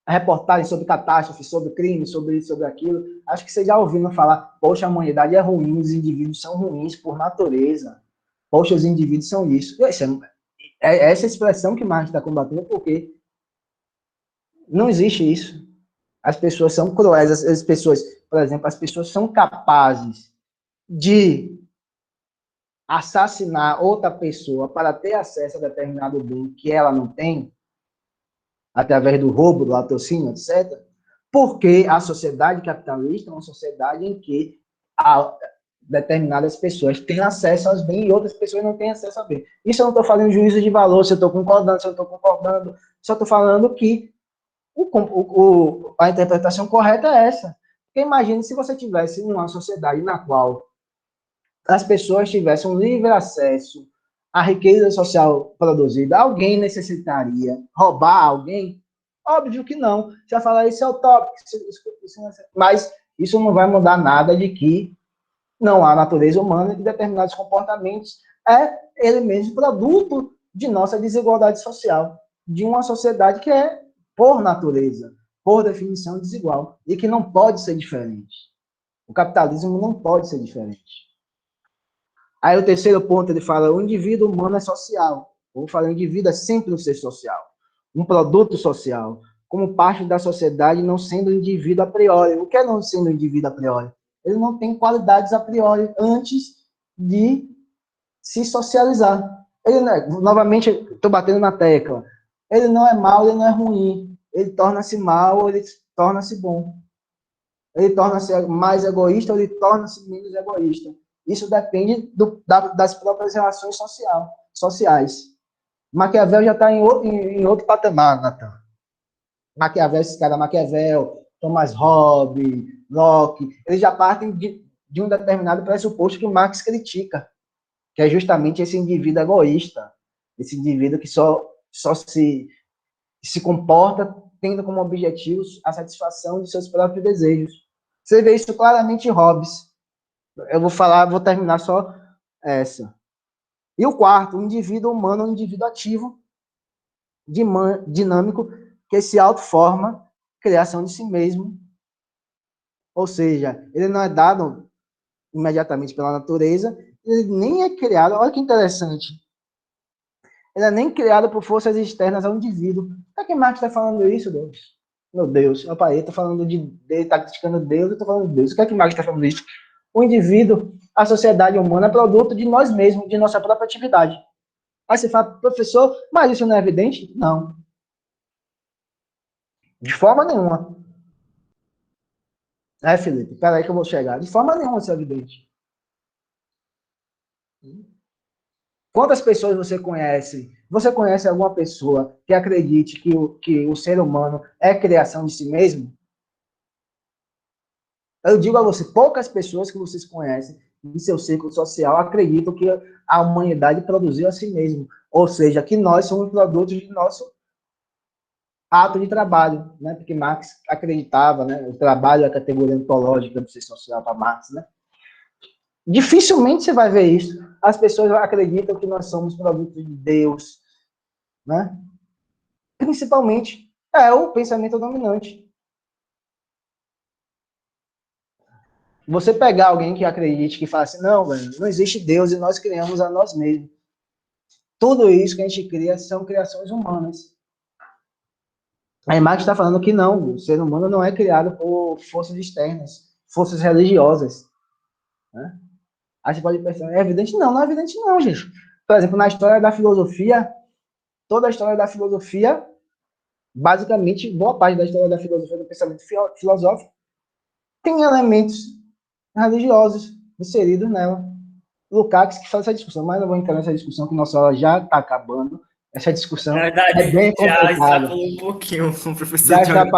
reportagem sobre catástrofe, sobre crime, sobre isso, sobre aquilo, acho que vocês já ouviram falar, poxa, a humanidade é ruim, os indivíduos são ruins por natureza. Poxa, os indivíduos são isso. É essa expressão que Marx está combatendo, porque não existe isso. As pessoas são cruéis, as pessoas, por exemplo, as pessoas são capazes de assassinar outra pessoa para ter acesso a determinado bem que ela não tem, através do roubo, do latrocínio, etc., porque a sociedade capitalista é uma sociedade em que determinadas pessoas têm acesso aos bens e outras pessoas não têm acesso a bem. Isso eu não estou fazendo juízo de valor, se eu estou concordando, se eu não estou concordando, só estou falando que a interpretação correta é essa. Porque imagine se você tivesse uma sociedade na qual as pessoas tivessem um livre acesso à riqueza social produzida, alguém necessitaria roubar alguém? Óbvio que não. Você vai falar, isso é utópico, mas isso não vai mudar nada de que não há natureza humana e que determinados comportamentos ele mesmo produto de nossa desigualdade social, de uma sociedade que é, por natureza, por definição, desigual, e que não pode ser diferente. O capitalismo não pode ser diferente. Aí o terceiro ponto, ele fala, o indivíduo humano é social. Ou fala, o indivíduo é sempre um ser social, um produto social, como parte da sociedade, não sendo indivíduo a priori. O que é não sendo indivíduo a priori? Ele não tem qualidades a priori antes de se socializar. Ele não é, novamente, estou batendo na tecla. Ele não é mau, ele não é ruim. Ele torna-se mau, ele torna-se bom. Ele torna-se mais egoísta, ou ele torna-se menos egoísta. Isso depende das próprias relações sociais. Maquiavel já está em outro patamar, Natan. Maquiavel, esses caras, Maquiavel, Thomas Hobbes, Locke, eles já partem de um determinado pressuposto que Marx critica, que é justamente esse indivíduo egoísta, esse indivíduo que só se comporta tendo como objetivos a satisfação de seus próprios desejos. Você vê isso claramente em Hobbes. Eu vou terminar só essa. E o quarto, o indivíduo humano é um indivíduo ativo, dinâmico, que se autoforma, criação de si mesmo. Ou seja, ele não é dado imediatamente pela natureza, ele nem é criado, olha que interessante, ele é nem criado por forças externas ao indivíduo. Por que Marx está falando isso, Deus? Meu Deus, opa, ele está falando ele está criticando Deus, eu estou falando de Deus. O que é que Marx está falando isso? O indivíduo, a sociedade humana é produto de nós mesmos, de nossa própria atividade. Aí você fala, professor, mas isso não é evidente? Não. De forma nenhuma. Felipe, peraí que eu vou chegar. De forma nenhuma isso é evidente. Quantas pessoas você conhece? Você conhece alguma pessoa que acredite que o ser humano é criação de si mesmo? Eu digo a você, poucas pessoas que vocês conhecem em seu círculo social acreditam que a humanidade produziu a si mesmo. Ou seja, que nós somos produtos de nosso ato de trabalho, né? Porque Marx acreditava, né? O trabalho é a categoria ontológica do ser social para Marx, né? Dificilmente você vai ver isso. As pessoas acreditam que nós somos produtos de Deus, né? Principalmente é o pensamento dominante. Você pegar alguém que acredite, que fala assim, não, velho, não existe Deus e nós criamos a nós mesmos. Tudo isso que a gente cria são criações humanas. Aí Marx está falando que não, o ser humano não é criado por forças externas, forças religiosas. Né? Aí você pode pensar, é evidente? Não, não é evidente não, gente. Por exemplo, na história da filosofia, toda a história da filosofia, basicamente, boa parte da história da filosofia, do pensamento filosófico, tem elementos religiosos inseridos nela. Lukács que faz essa discussão, mas não vou entrar nessa discussão, que nossa hora já está acabando. Essa discussão Na verdade, é bem já complicada. extrapolou um pouquinho o professor Já de geografia.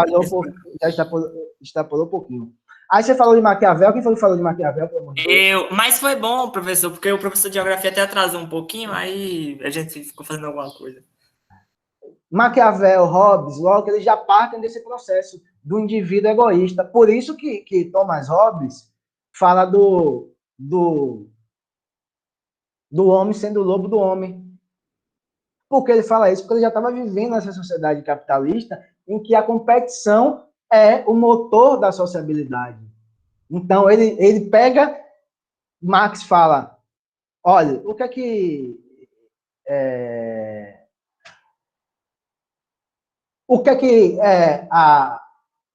extrapolou um pouquinho. Aí você falou de Maquiavel. Quem foi que falou de Maquiavel? Pelo amor de Deus? Mas foi bom, professor, porque o professor de geografia até atrasou um pouquinho, aí a gente ficou fazendo alguma coisa. Maquiavel, Hobbes, Locke, eles já partem desse processo do indivíduo egoísta. Por isso que Thomas Hobbes fala do homem sendo o lobo do homem. Por que ele fala isso? Porque ele já estava vivendo nessa sociedade capitalista em que a competição é o motor da sociabilidade. Então, ele pega, Marx fala, olha, o que é que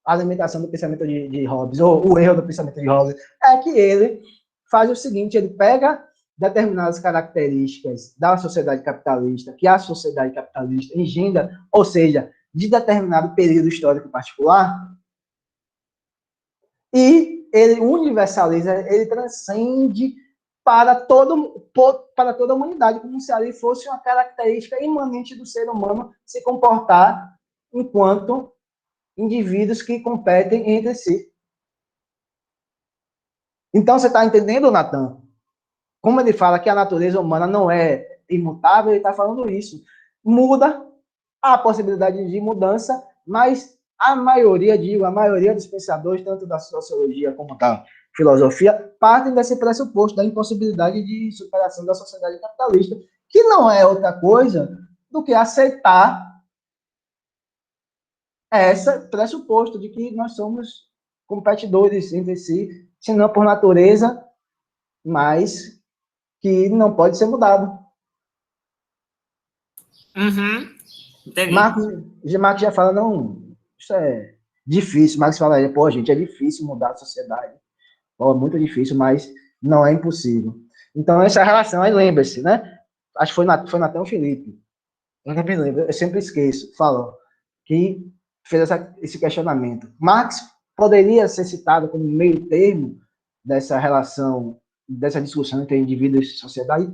a limitação do pensamento de Hobbes, ou o erro do pensamento de Hobbes, é que ele faz o seguinte, ele pega determinadas características da sociedade capitalista, que a sociedade capitalista engendra, ou seja, de determinado período histórico particular, e ele universaliza, ele transcende para toda a humanidade, como se ali fosse uma característica imanente do ser humano se comportar enquanto indivíduos que competem entre si. Então, você está entendendo, Natan? Como ele fala que a natureza humana não é imutável, ele está falando isso. Muda, há possibilidade de mudança, mas a maioria dos pensadores, tanto da sociologia como da filosofia, partem desse pressuposto da impossibilidade de superação da sociedade capitalista, que não é outra coisa do que aceitar esse pressuposto de que nós somos competidores entre si, se não por natureza, mas que não pode ser mudado. Entendi. Marx já fala, não, isso é difícil. Marx fala, pô, gente, é difícil mudar a sociedade. Pô, é muito difícil, mas não é impossível. Então, essa relação, aí lembre-se, né? Acho que foi Natan Felipe. Eu não me lembro, eu sempre esqueço, falou, que fez esse questionamento. Marx poderia ser citado como meio termo dessa relação, dessa discussão entre indivíduos e sociedade?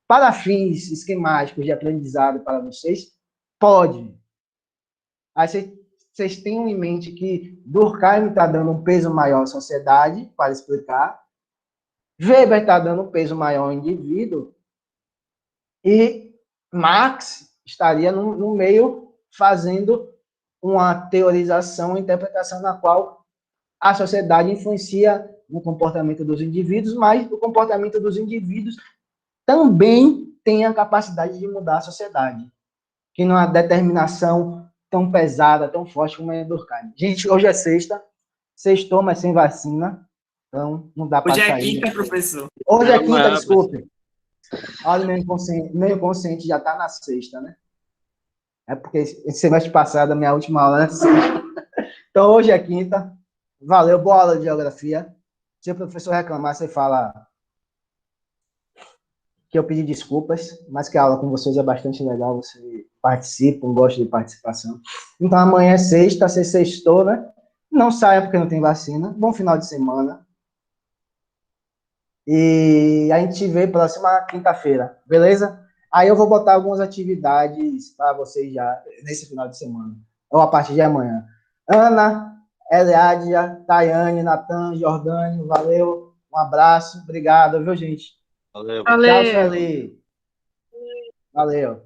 Para fins esquemáticos de aprendizado para vocês, pode. Aí vocês tenham em mente que Durkheim está dando um peso maior à sociedade, para explicar. Weber está dando um peso maior ao indivíduo. E Marx estaria no meio fazendo uma teorização, uma interpretação na qual a sociedade influencia no comportamento dos indivíduos, mas o comportamento dos indivíduos também tem a capacidade de mudar a sociedade, que não há determinação tão pesada, tão forte como é Durkheim. Gente, hoje é sextou, mas sem vacina, então não dá para sair. Hoje é quinta, professor. Hoje é quinta, desculpe. Olha, meu inconsciente já está na sexta, né? É porque esse semestre passado, a minha última aula era sexta. Então, hoje é quinta. Valeu, boa aula de geografia. Se o professor reclamar, você fala que eu pedi desculpas, mas que a aula com vocês é bastante legal, vocês participam, gostam de participação. Então, amanhã é sexta, você sextou, né? Não saia porque não tem vacina. Bom final de semana. E a gente vê próxima quinta-feira, beleza? Aí eu vou botar algumas atividades para vocês já nesse final de semana, ou a partir de amanhã. Ana, Eliadia, Tayane, Natan, Jordânio, valeu, um abraço, obrigado, viu, gente? Valeu. Valeu. Tchau, Sueli. Valeu.